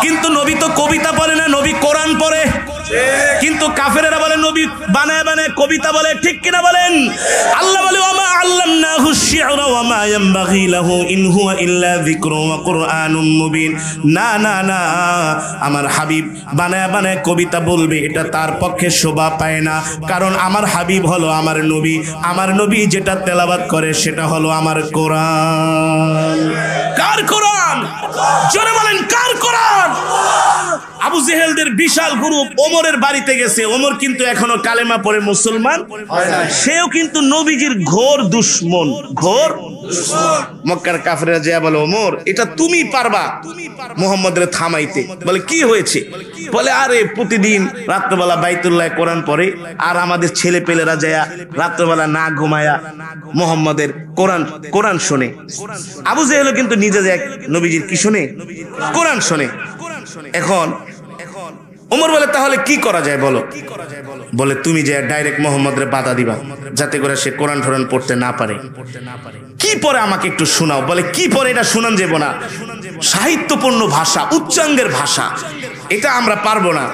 কিন্তু নবী তো কবিতা পড়ে না, নবী কোরআন পড়ে। কিন্তু কাফেরেরা বলে নবী বানায় বানায় কবিতা বলে, ঠিক কিনা বলেন? আল্লাহ বলে, ওয়ামা আল্লামনাহু শি'রা ওয়ামা ইয়ানবাগি লাহু ইন হুয়া ইল্লা যিকরুন ওয়া কুরআনুম মুবিন। না না না, আমার হাবিব বানায় বানায় কবিতা বলবে, এটা তার পক্ষে শোভা পায় না। কারণ আমার হাবিব হলো আমার নবী, আমার নবী যেটা তেলাওয়াত করে সেটা হলো আমার কোরআন। কার কোরআন? জোরে বলেন, কার কোরআন? আবু জেহেলদের বিশাল গ্রুপ ওমরের বাড়িতে গেছে। ওমর কিন্তু এখনো কালেমা পড়ে মুসলমান হয় না, সেও কিন্তু নবীজির ঘোর দুশমন, ঘোর দুশমন। মক্কার কাফেররা যায় বলে, ওমর এটা তুমি পারবা মুহাম্মদের থামাইতে? বলে, কি হয়েছে? বলে, আরে প্রতিদিন রাত্রবেলা বাইতুল্লাহ কোরআন পড়ে, আর আমাদের ছেলে পেলেরা যায় রাত্রবেলা না ঘুমায়া মুহাম্মদের কোরআন শোনে। আবু জেহেল কিন্তু নিজে যায় নবীজির কি শোনে? কোরআন শোনে। এখন ওমর বলে, তাহলে কি করা যায় বলো? বলে, তুমি যে ডাইরেক্ট মুহাম্মদরে বাধা দিবা, যাতে করে সে কোরআন ঠোরান পড়তে না পারে। কি পরে আমাকে একটু শোনাও। বলে, কি পরে? এটা শোনান যাবো না, সাহিত্যপূর্ণ ভাষা, উচ্চাঙ্গের ভাষা, এটা আমরা পারবো না।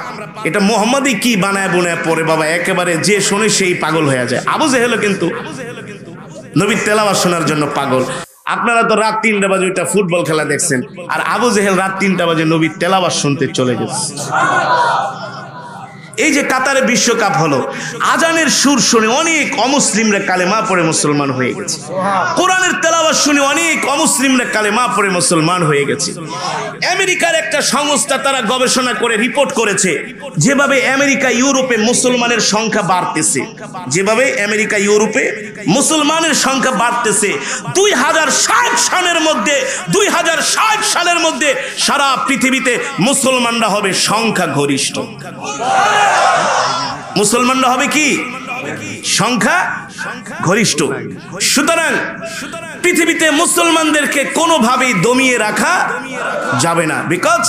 এটা মুহাম্মদই কি বানায় বুনায় পড়ে বাবা, একেবারে যে শোনে সেই পাগল হয়ে যায়। আবু জেহেল কিন্তু নবীর তেলাওয়াত শোনার জন্য পাগল। আপনারা তো রাত 3টা বাজে ওইটা ফুটবল খেলা দেখছেন, আর আবু জেহেল রাত 3টা বাজে নবীর তেলাওয়াত শুনতে চলে গেছে। এই যে কাতারে বিশ্বকাপ হলো, আজানের সুর শুনে অনেক অমুসলিমরা কালেমা পড়ে মুসলমান হয়ে গেছে। কোরআনের তেলাওয়াত শুনে অনেক অমুসলিমরা কালেমা পড়ে মুসলমান হয়ে গেছে। আমেরিকার একটা সংস্থা তারা গবেষণা করে রিপোর্ট করেছে, যেভাবে আমেরিকা ইউরোপে মুসলমানের সংখ্যা বাড়তেছে, যেভাবে আমেরিকা ইউরোপে মুসলমানের সংখ্যা বাড়তেছে, 2060 সালের মধ্যে সারা পৃথিবীতে মুসলমানরা হবে সংখ্যা গরিষ্ঠ। মুসলমানরা হবে কি? সংখ্যা গরিষ্ঠ। সুতরাং পৃথিবীতে মুসলমানদেরকে কোনোভাবেই দমিয়ে রাখা যাবে না, বিকজ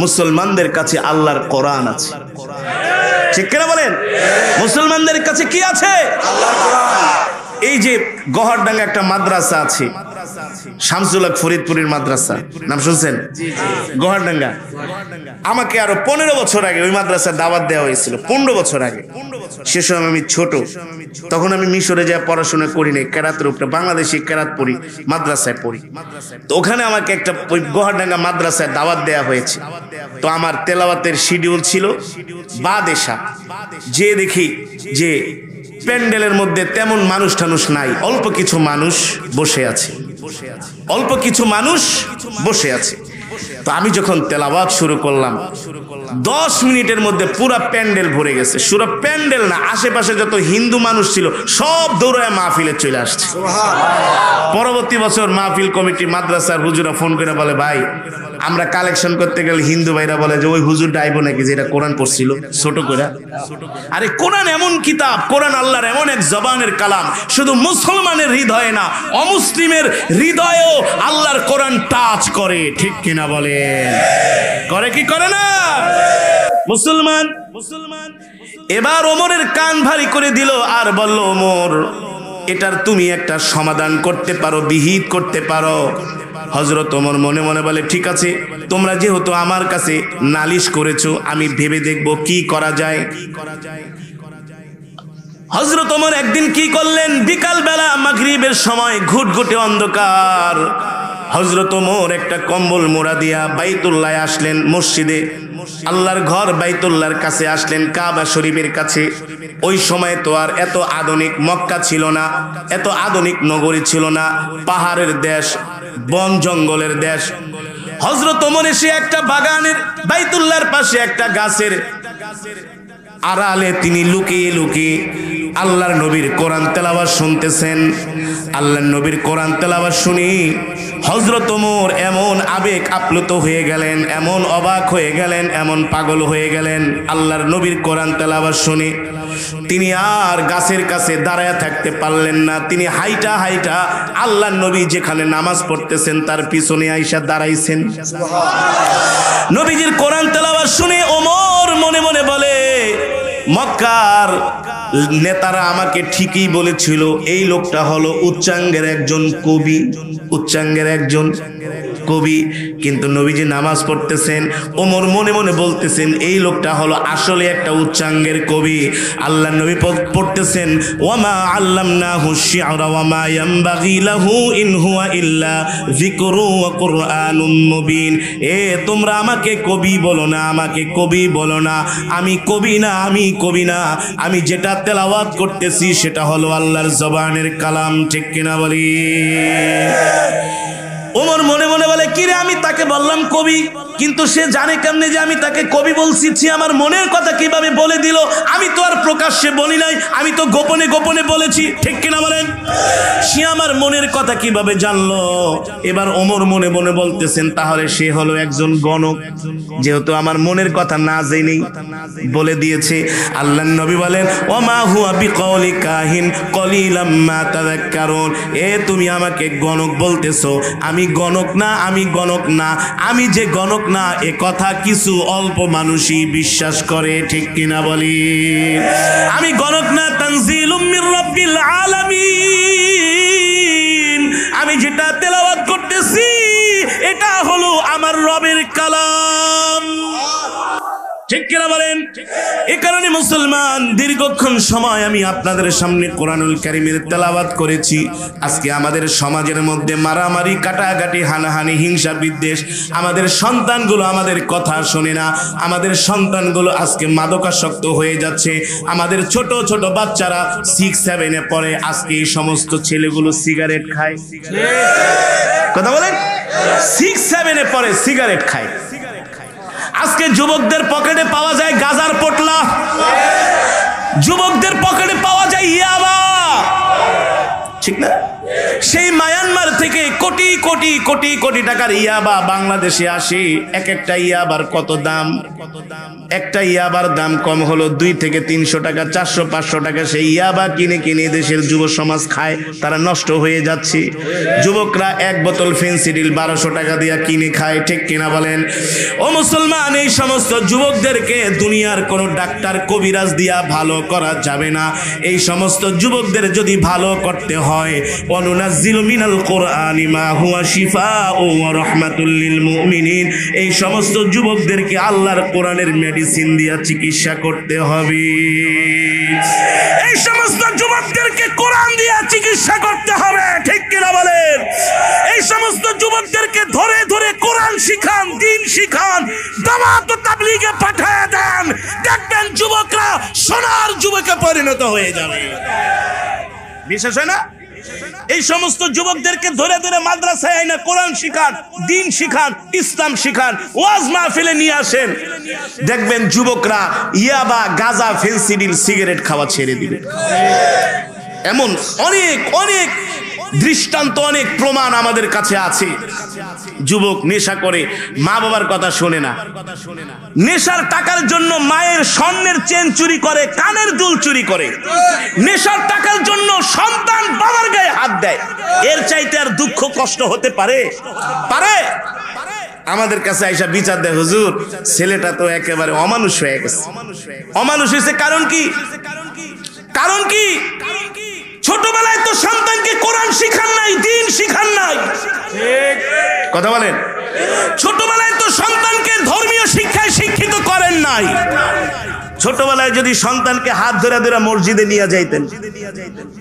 মুসলমানদের কাছে আল্লাহর কোরআন আছে। ঠিক কিনা বলেন? মুসলমানদের কাছে কি আছে? আল্লাহর কোরআন। এই যে গহরডাঙ্গা একটা মাদ্রাসা আছে, শামসুল হক ফরিদপুরের মাদ্রাসা, নাম শুনছেন? গহরডাঙ্গা। আমাকে আরো 15 বছর আগে ওই মাদ্রাসার দাওয়াত দেওয়া হয়েছিল, 15 বছর আগে। সে সময় আমি ছোট, তখন আমি মিশরে যা পড়াশোনা করি নাই, কেরাতের উপরে, বাংলাদেশি কেরাত পড়ি, মাদ্রাসায় পড়ি। তো ওখানে আমাকে একটা ওই গহরডাঙ্গা মাদ্রাসায় দাওয়াত দেওয়া হয়েছে। তো আমার তেলাওয়াতের শিডিউল ছিল বাদেশা। যে দেখি যে প্যান্ডেলের মধ্যে তেমন মানুষ টানুষ নাই, অল্প কিছু মানুষ বসে আছে, অল্প কিছু মানুষ বসে আছে। তো আমি যখন তেলাওয়াত শুরু করলাম, 10 মিনিটের মধ্যে পুরো প্যান্ডেল ভরে গেছে। পুরো প্যান্ডেল না, আশেপাশে যত হিন্দু মানুষ ছিল সব দৌড়ায় মাহফিলে চলে আসছে। পরবর্তী বছর মাহফিল কমিটি মাদ্রাসার হুজুরা ফোন করে বলে, ভাই আমরা কালেকশন করতে গেলে হিন্দু ভাইরা বলে যে ওই হুজুরটা আইবো নাকি, যেটা কোরআন পড়ছিল ছোট করে। আরে কোরআন এমন কিতাব, কোরআন আল্লাহর এমন এক জবানের কালাম, শুধু মুসলমানের হৃদয়ে না, অমুসলিমের হৃদয়েও আল্লাহর কোরআন টাচ করে। ঠিক কিনা বলেন? করে কি করে না? মুসলমান এবার ওমরের কান ভারী করে দিল আর বলল, ওমর এটার তুমি একটা সমাধান করতে পারো, বিহিত করতে পারো। হযরত ওমর মনে মনে বলে, ঠিক আছে, তোমরা যেহেতু আমার কাছে নালিশ করেছো, আমি ভেবে দেখব কি করা যায়। হযরত ওমর একদিন কি করলেন, বিকাল বেলা মাগরিবের সময় ঘুটঘুটে অন্ধকার, হযরত ওমর একটা কম্বল মোড়া দিয়া বাইতুল্লাহ আসলেন, মসজিদে আল্লাহর ঘর বাইতুল্লাহর কাছে আসলেন, কাবা শরীফের কাছে। ওই সময় তো আর এত আধুনিক মক্কা ছিল না, এত আধুনিক নগরী ছিল না, পাহাড়ের দেশ, বন জঙ্গলের দেশ। হযরত ওমর এসে একটা বাগানের, বাইতুল্লাহর পাশে একটা গাছের আড়ালে তিনি লুকিয়ে লুকিয়ে আল্লাহর নবীর কোরআন তেলাওয়াত শুনতেছেন। আল্লাহর নবীর কোরআন তেলাওয়াত শুনি হযরত ওমর এমন আবেগ আপ্লুত হয়ে গেলেন, এমন অবাক হয়ে গেলেন, এমন পাগল হয়ে গেলেন আল্লাহর নবীর কোরআন তেলাওয়াত শুনে। তিনি আর গাছের কাছে দাঁড়ায় থাকতে পারলেন না, তিনি হাইটা হাইটা আল্লাহর নবী যেখানে নামাজ পড়তেছেন তার পিছনে আইসা দাঁড়াইছেন। নবীজির কোরআন তেলাওয়াত শুনে ওমর মনে মনে বলে, মক্কার নেতারা আমাকে ঠিকই বলেছিল এই লোকটা হলো উচ্চাঙ্গের একজন কবি, উচ্চাঙ্গের একজন কবি। কিন্তু নবীজি নামাজ পড়তেছেন, ওমর মনে মনে বলতেছেন এই লোকটা হলো আসলে একটা উচ্চাঙ্গের কবি। আল্লাহর নবী পড়তেছেন, ওয়ামা আল্লামনাহু শি'রা ওয়ামা ইয়ানবাগি লাহু ইন হুয়া ইল্লা যিকরু ওয়া কুরআনুম মুবিন। তোমরা আমাকে কবি বলো না, আমাকে কবি বলো না, আমি কবি না, আমি কবি না, আমি যেটা তেলাওয়াত করতেছি সেটা হলো আল্লাহর জবানের কালাম। ঠিক কিনা বলি? ওমর মনে মনে বলে, কিরে আমি তাকে বললাম কবি, কিন্তু সে জানে কেমনে যে আমি তাকে কবি বলছি? আমার মনের কথা কিভাবে বলে দিল? আমি তো আর প্রকাশ্যে বলি নাই, আমি তো গোপনে গোপনে বলেছি। ঠিক কিনা বলেন? সে আমার মনের কথা কিভাবে জানলো? এবার ওমর মনে মনে বলতেছেন, তাহলে সে হলো একজন গণক, যেহেতু আমার মনের কথা না জেনেই বলে দিয়েছে। আল্লাহর নবী বলেন, ওমা হুয়া বিকাউলি কাহিন কলিলাম মা তাযাক্কারুন। তুমি আমাকে গণক বলতেছো, আমি গণক না, আমি গণক না, আমি যে গণক না এ কথা কিছু অল্প মানুষই বিশ্বাস করে। ঠিক কিনা বলি? আমি গণক না, তানজিলুম মির রাব্বিল আলামিন। আমি যেটা তেলাওয়াত করতেছি এটা হলো আমার রবের কালাম। ঠিক কিনা বলেন? এই কারণে মুসলমান দীর্ঘক্ষণ সময় আমি আপনাদের সামনে কোরআনুল কারীমের তেলাওয়াত করেছি। আজকে আমাদের সমাজের মধ্যে মারামারি, কাটাকাটি, হানাহানি, হিংসা, বিদ্বেষ। আমাদের সন্তানগুলো আমাদের কথা শোনে না। আমাদের সন্তানগুলো আজকে মাদকাসক্ত হয়ে যাচ্ছে। আমাদের ছোট ছোট বাচ্চারা 6-7-এ পড়ে, আজকে এই সমস্ত ছেলেগুলো সিগারেট খায়। কথা বলেন, 6-7-এ পড়ে সিগারেট খায়। আজকে যুবকদের পকেটে পাওয়া যায় গাজার পোটলা, যুবকদের পকেটে পাওয়া যায় ইয়াবা, ঠিক না? সেই মায়ানমার থেকে কোটি কোটি কোটি কোটি টাকার ইয়াবা বাংলাদেশে আসে। এক একটা ইয়াবার কত দাম? একটা ইয়াবার দাম কম হলো 2 থেকে 300 টাকা, 400-500 টাকা। সেই ইয়াবা কিনে কিনে দেশের যুব সমাজ খায়, তারা নষ্ট হয়ে যাচ্ছে। যুবকরা 1 বোতল ফেন্সিডিল 1200 টাকা দিয়ে কিনে খায়, ঠিক কিনা বলেন? ও মুসলমান, এই সমস্ত যুবকদেরকে দুনিয়ার কোনো ডাক্তার কবিরাজ দিয়া ভালো করা যাবে না। এই সমস্ত যুবকদের যদি ভালো করতে হয়, অনুনাজ্জিলু মিনাল কুরআনি মা হুয়া শিফাউ ওয়া রাহমাতুল লিল মুমিনিন, এই সমস্ত যুবকদেরকে আল্লাহর কোরআনের মেডিসিন দিয়া চিকিৎসা করতে হবে। এই সমস্ত যুবকদেরকে কোরআন দিয়া চিকিৎসা করতে হবে, ঠিক কিনা বলেন? এই সমস্ত যুবকদেরকে ধরে ধরে কোরআন শিখান, দ্বীন শিখান, দাওয়াত ও তাবলীগে পাঠিয়ে দেন। দেখবেন যুবকরা সোনার যুবকে পরিণত হয়ে যাবে। বিশেষ হয় না? এই সমস্ত যুবকদেরকে ধরে ধরে মাদ্রাসায় আইনা কোরআন শিখান, দ্বীন শিখান, ইসলাম শিখান, ওয়াজ মাহফিলে নিয়ে আসেন। দেখবেন যুবকরা ইয়াবা, গাঁজা, ফেন্সিডিল, সিগারেট খাওয়া ছেড়ে দিবে। এমন অনেক অনেক দৃষ্টান্ত, অনেক প্রমাণ আমাদের কাছে আছে। যুবক নেশা করে, মা বাবার কথা শোনে না। নেশার টাকার জন্য মায়ের স্বর্ণের চেন চুরি করে, কানের দুল চুরি করে। নেশার টাকার জন্য সন্তান বাবার গায়ে হাত দেয়। এর চাইতে আর দুঃখ কষ্ট হতে পারে? পারে? আমাদের কাছে আইসা বিচার দেয়, হুজুর ছেলেটা তো একেবারে অমানুষ হয়ে গেছে। অমানুষ হয়েছে কারণ কি? কারণ কি? ছোটবেলায় তো সন্তানকে কোরআন শিখান নাই, দ্বীন শিখান নাই। কথা বলেন? ছোটবেলায় তো সন্তানকে ধর্মীয় শিক্ষায় শিক্ষিত করেন নাই। ছোটবেলায় যদি সন্তানকে হাত ধরে ধরে মসজিদে নিয়ে যাইতেন,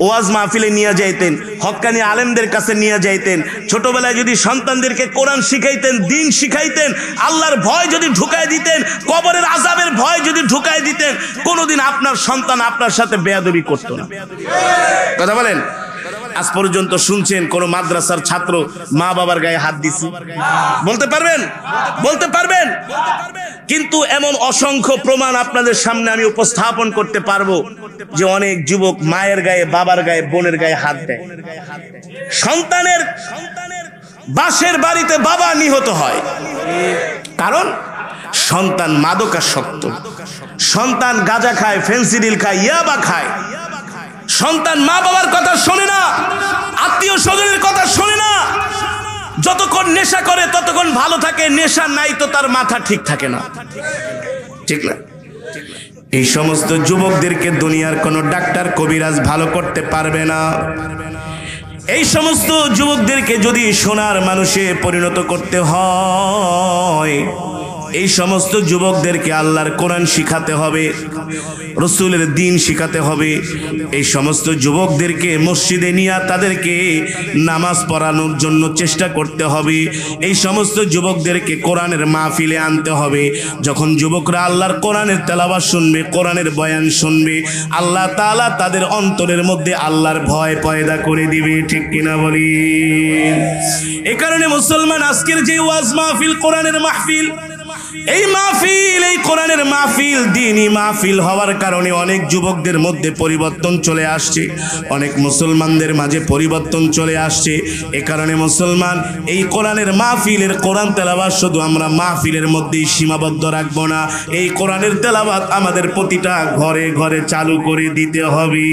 ওয়াজ মাহফিলে নিয়ে যাইতেন, হক্কানি আলেমদের কাছে নিয়ে যাইতেন, ছোটবেলায় যদি সন্তানদেরকে কোরআন শিখাইতেন, দ্বীন শিখাইতেন, আল্লাহর ভয় যদি ঢুকায় দিতেন, কবরের আযাবের ভয় যদি ঢুকায় দিতেন, কোনোদিন আপনার সন্তান আপনার সাথে বেয়াদবি করতো না। কথা বলেন? আজ পর্যন্ত শুনছেন কোন মাদ্রাসার ছাত্র মা বাবার গায়ে হাত দিছে? বলতে পারবেন? বলতে পারবেন? কিন্তু এমন অসংখ্য প্রমাণ আপনাদের সামনে আমি উপস্থাপন করতে পারবো যে অনেক যুবক মায়ের গায়ে, বাবার গায়ে, বোনের গায়ে হাত দেয়। সন্তানের বাসের বাড়িতে বাবা নিহত হয়, কারণ সন্তান মাদকাসক্ত, সন্তান গাঁজা খায়, ফেন্সিডিল খায়, ইয়াবা খায়। সন্তান মা বাবার কথা শোনে না, আত্মীয় স্বজনের কথা শোনে না। যতক্ষণ নেশা করে ততক্ষণ ভালো থাকে, নেশা নাই তো তার মাথা ঠিক থাকে না, ঠিক না? এই সমস্ত যুবকদেরকে দুনিয়ার কোনো ডাক্তার কবিরাজ ভালো করতে পারবে না। এই সমস্ত যুবকদেরকে যদি সোনার মানুষে পরিণত করতে হয়, এই সমস্ত যুবকদেরকে আল্লাহর কোরআন শিখাতে হবে, রাসূলের দ্বীন শিখাতে হবে। এই সমস্ত যুবকদেরকে মসজিদে নিয়ে তাদেরকে নামাজ পড়ানোর জন্য চেষ্টা করতে হবে। এই সমস্ত যুবকদেরকে কোরআনের মাহফিলে আনতে হবে। যখন যুবকরা আল্লাহর কোরআনের তেলাওয়াত শুনবে, কোরআনের বয়ান শুনবে, আল্লাহ তাআলা তাদের অন্তরের মধ্যে আল্লাহর ভয় পয়দা করে দিবে, ঠিক কিনা বলি? এই কারণে মুসলমান, আজকের যে ওয়াজ মাহফিল, কোরআনের মাহফিল, এই মাহফিল, এই কোরআনের মাহফিল, দ্বীনি মাহফিল হওয়ার কারণে অনেক যুবকদের মধ্যে পরিবর্তন চলে আসছে, অনেক মুসলমানদের মাঝে পরিবর্তন চলে আসছে। এ কারণে মুসলমান, এই কোরআনের মাহফিলের কোরআন তেলাওয়াত শুধু আমরা মাহফিলের মধ্যেই সীমাবদ্ধ রাখবো না। এই কোরআনের তেলাওয়াত আমাদের প্রতিটা ঘরে ঘরে চালু করে দিতে হবে।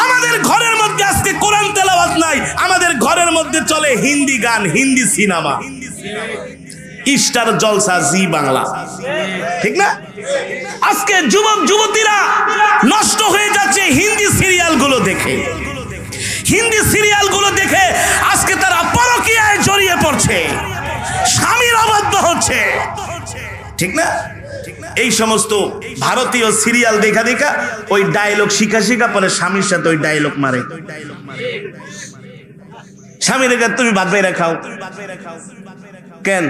আমাদের ঘরের মধ্যে আজকে কোরআন তেলাওয়াত নাই, আমাদের ঘরের মধ্যে চলে হিন্দি গান, হিন্দি সিনেমা, স্টার জলসা, জি বাংলা, ঠিক না? আজকে যুবক যুবতীরা নষ্ট হয়ে যাচ্ছে হিন্দি সিরিয়ালগুলো দেখে। হিন্দি সিরিয়ালগুলো দেখে আজকে তারা পরকীয়ায় জড়িয়ে পড়ছে, স্বামীর অবাধ্য হচ্ছে, ঠিক না? এই সমস্ত ভারতীয় সিরিয়াল দেখা দেখা ওই ডায়লগ শিখা শিখা পরে স্বামীর সাথে ওই ডায়লগ মারে। স্বামীর কাছে তুমি ভাত বাইরা খাও কেন?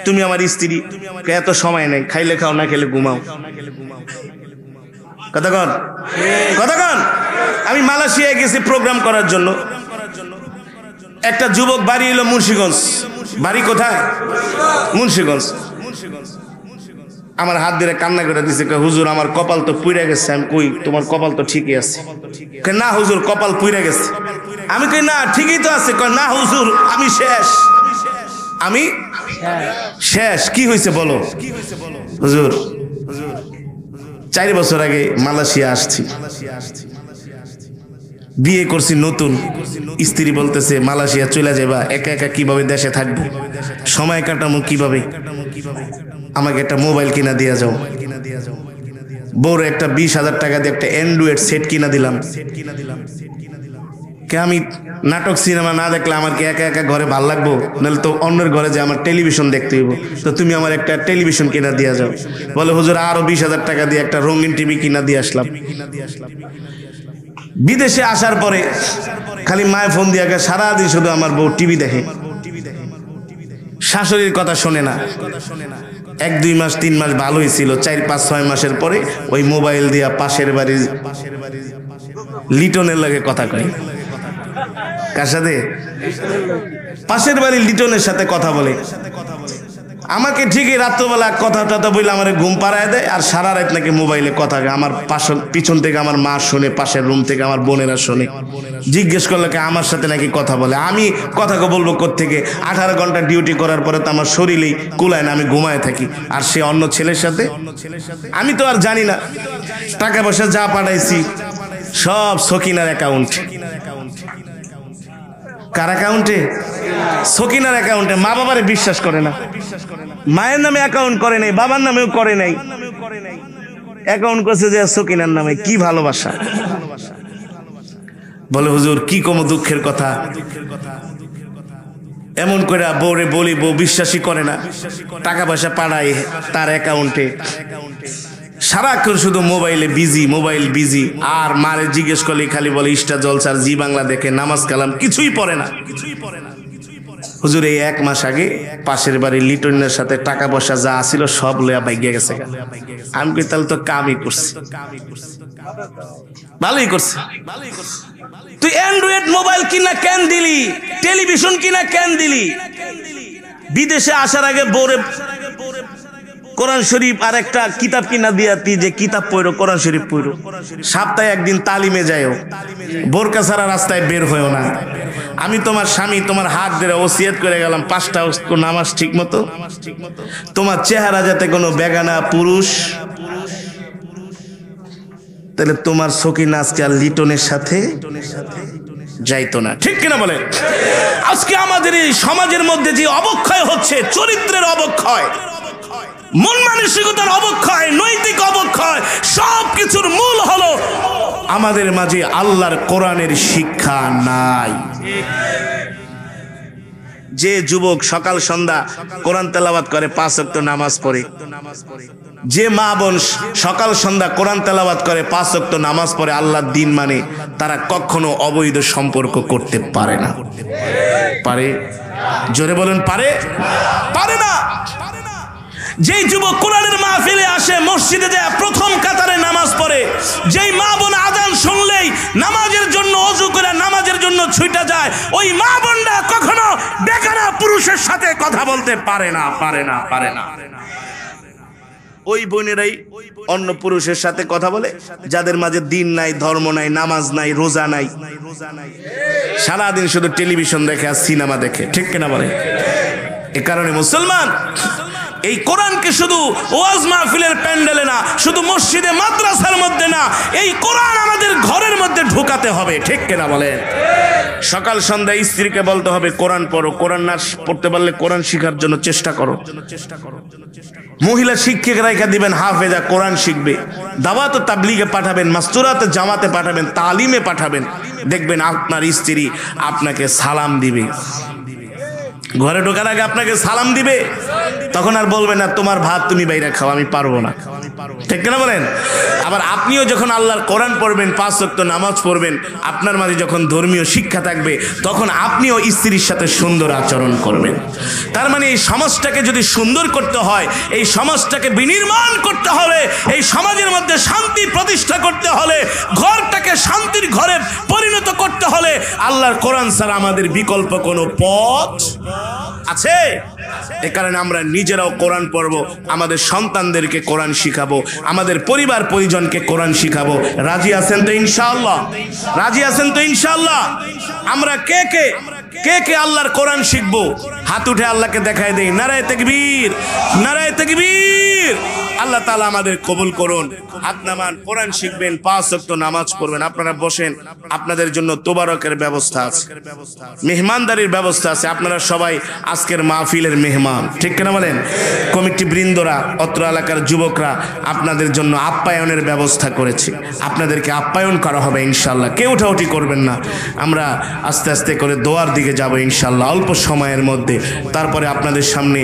তুমি আমার স্ত্রী, এত সময় নেই, খাইলে খাও না খেলে ঘুমাও। কতক্ষণ কতক্ষণ? আমি মালয়েশিয়ায় গেছি প্রোগ্রাম করার জন্য। একটা যুবক বাড়ি এলো মুন্সিগঞ্জ। বাড়ি কোথায়? মুন্সিগঞ্জ। আমার হাত ধরে কান্না করে দিছে, হুজুর আমার কপাল তো পুইরা গেছে। আমি কই তোমার কপাল তো ঠিকই আছে। না হুজুর কপাল পুইরা গেছে। আমি কই না ঠিকই তো আছে। কয় না হুজুর আমি শেষ, আমি শেষ। কি হয়েছে বলো? হুজুর 4 বছর আগে মালয়েশিয়া আসছি, বিয়ে করছি নতুন। স্ত্রী বলতেছে মালয়েশিয়া চলে যাবা, একা একা কিভাবে দেশে থাকবো, সময় কাটামো কিভাবে, আমাকে একটা মোবাইল কিনা দিয়া যাও। বউর একটা 20,000 টাকা দিয়ে একটা অ্যান্ড্রয়েড সেট কিনা দিলাম। কে আমি নাটক সিনেমা না দেখলে আমার কি একা একা ঘরে ভাল লাগবো? নাহলে তো অন্যের ঘরে যে আমার টেলিভিশন দেখতে হইব, তো তুমি আমার একটা টেলিভিশন কিনা দিয়া যাও। বলে হুজুর আরো 20,000 টাকা দিয়ে একটা রঙিন টিভি কিনা দিয়ে আসলাম। বিদেশে আসার পরে খালি মায়ের ফোন দিয়ে সারাদিন শুধু আমার বউ টিভি দেখে, শাশুড়ির কথা শোনে না। 1-2 মাস 3 মাস ভালোই ছিল, 4-5-6 মাসের পরে ওই মোবাইল দিয়া পাশের বাড়ির লিটনের লাগে কথা কয়। কার সাথে? পাশের বাড়ির লিটনের সাথে কথা বলে। আমাকে ঠিকই রাত্রবেলা কথা টথা বলে আমার ঘুম পাড়ায় দেয়, আর সারা রাত নাকি মোবাইলে কথা। আমার পিছন থেকে আমার মা শোনে, পাশের রুম থেকে আমার বোনেরা শোনে। জিজ্ঞেস করলে আমার সাথে নাকি কথা বলে। আমি কথাকে বলবো কোত্থেকে? 18 ঘন্টা ডিউটি করার পরে তো আমার শরীরেই কুলায় না, আমি ঘুমায় থাকি। আর সে অন্য ছেলের সাথে, আমি তো আর জানি না। টাকা পয়সা যা পাঠাইছি সব সকিনার অ্যাকাউন্ট। কার অ্যাকাউন্টে? সকিনার অ্যাকাউন্টে। মা বাবারে বিশ্বাস করে না, মায়ের নামে অ্যাকাউন্ট করে নাই, বাবার নামেও করে নাই, অ্যাকাউন্ট করছে যে সকিনার নামে। কি ভালোবাসা! বলে হুজুর কি কম দুঃখের কথা। এমন করে বউরে বলি, বউ বিশ্বাসই করে না। টাকা পয়সা পাঠায় তার অ্যাকাউন্টে, সারাক্ষণ শুধু মোবাইলে বিজি, মোবাইল বিজি। আর মারে জিজ্ঞেস করলে খালি বলে ইস্টা জলসার জি বাংলা দেখে, নামাজ কালাম কিছুই পড়ে না। হুজুর এই 1 মাস আগে পাশের বাড়ির লিটনের সাথে টাকা পয়সা যা আসিল সব লইয়া ভাইগা গেছে। আমি কই তাহলে তো কামই করছি, ভালোই করছে। তুই অ্যান্ড্রয়েড মোবাইল কিনা কেন দিলি? টেলিভিশন কিনা কেন দিলি? বিদেশে আসার আগে বউরে কোরআন শরীফ আর একটা কিতাব কিনা দিয়া তুই যে কিতাব পড়ো, কোরআন শরীফ পড়ো। সপ্তাহে একদিন তালিমে যাও, বোরকা ছাড়া রাস্তায় বের হয়েও না। আমি তোমার স্বামী, তোমার হাত ধরে ওসিয়ত করে গেলাম 5টা ওয়াক্ত নামাজ ঠিক মতো। তোমার চেহারা যাতে কোনো বেগানা পুরুষ, তাহলে তোমার সকিনা আজকে আর লিটনের সাথে যাইতো না। ঠিক কিনা বলে? আজকে আমাদের এই সমাজের মধ্যে যে অবক্ষয় হচ্ছে, চরিত্রের অবক্ষয়, মন মানসিকতার অবক্ষয়, নৈতিক অবক্ষয়, সবকিছুর মূল হলো আমাদের মাঝে আল্লাহর কোরআনের শিক্ষা নাই। যে যুবক সকাল সন্ধ্যা কোরআন তেলাওয়াত করে, 5 ওয়াক্ত নামাজ পড়ে, যে মা বোন সকাল সন্ধ্যা কোরআন তেলাওয়াত করে, 5 ওয়াক্ত নামাজ পড়ে, আল্লাহর দ্বীন মানে, তারা কখনো অবৈধ সম্পর্ক করতে পারে না। পারে? জোরে বলেন পারে? পারে না। যেই যুবক কোরআনের মাহফিলে আসে, মসজিদে যায়, প্রথম কাতারে নামাজ পড়ে, যেই মা বোন আযান শুনলেই নামাজের জন্য ওযু করে নামাজের জন্য ছুটে যায়, ওই মা বোনরা কখনো বেগানা পুরুষের সাথে কথা বলতে পারে না, পারে না, পারে না। ওই বোনেরাই অন্য পুরুষের সাথে কথা বলে যাদের মাঝে দিন নাই, ধর্ম নাই, নামাজ নাই, রোজা নাই, সারাদিন শুধু টেলিভিশন দেখে আর সিনেমা দেখে। ঠিক কিনা বলে? এ কারণে মুসলমান এই কোরআনকে শুধু ওয়াজ মাহফিলের প্যান্ডেলে না, শুধু মসজিদে মাদ্রাসার মধ্যে না, এই কোরআন আমাদের ঘরের মধ্যে ঢোকাতে হবে। ঠিক কিনা বলেন? সকাল সন্ধ্যা স্ত্রীকে বলতে হবে কোরআন পড়ো, কোরআন না পড়তে পারলে কোরআন শেখার জন্য চেষ্টা করো। মহিলা শিক্ষিকা রেখা দিবেন, হাফেজা কোরআন শিখবে, দাওয়াত ও তাবলীগে পাঠাবেন, মাস্তুরাতে জামাতে পাঠাবেন, তালিমে পাঠাবেন। দেখবেন আপনার স্ত্রী আপনাকে সালাম দিবে। ঘরে ঢোকার আগে আপনাকে সালাম দিবে, তখন আর বলবে না তোমার ভাত তুমি বাইরে খাও, আমি পারবো না, ঠিক না বলেন? আবার আপনিও যখন আল্লাহর কোরআন পড়বেন, 5 ওয়াক্ত নামাজ পড়বেন, আপনার মাঝে যখন ধর্মীয় শিক্ষা থাকবে, তখন আপনিও স্ত্রীর সাথে সুন্দর আচরণ করবেন। তার মানে এই সমাজটাকে যদি সুন্দর করতে হয়, এই সমাজটাকে বিনির্মাণ করতে হলে, এই সমাজের মধ্যে শান্তি প্রতিষ্ঠা করতে হলে, ঘরটাকে শান্তির ঘরে পরিণত করতে হলে আল্লাহর কোরআন ছাড়া আমাদের বিকল্প কোনো পথ আছে? এ কারণে আমরা নিজেরাও কোরআন পড়বো, আমাদের সন্তানদেরকে কোরআন শিখাবো, আমাদের পরিবার পরিজনকে কোরআন শিখাবো। রাজি আছেন তো ইনশাআল্লাহ? রাজি আছেন তো ইনশাআল্লাহ? আমরা কে কে কে কে আল্লাহর কোরআন শিখবো? হাত উঠে আল্লাহকে দেখায় দেই, নারায়ে তাকবীর, নারায়ে তাকবীর। আল্লাহ তাআলা আমাদের কবুল করুন। হাত নামান, কোরআন শিখবেন, 5 ওয়াক্ত নামাজ পড়বেন। আপনারা বসেন, আপনাদের জন্য তোবারকের ব্যবস্থা আছে, মেহমানদারির ব্যবস্থা আছে। আপনারা সবাই আজকের মাহফিলের মেহমান, ঠিক কিনা বলেন? কমিটি বৃন্দরা, অত্র এলাকার যুবকরা আপনাদের জন্য আপ্যায়নের ব্যবস্থা করেছে, আপনাদেরকে আপ্যায়ন করা হবে ইনশাআল্লাহ। কেউ উঠাউঠি করবেন না, আমরা আস্তে আস্তে করে দোয়ার দিকে যাব ইনশাআল্লাহ অল্প সময়ের মধ্যে। তারপরে আপনাদের সামনে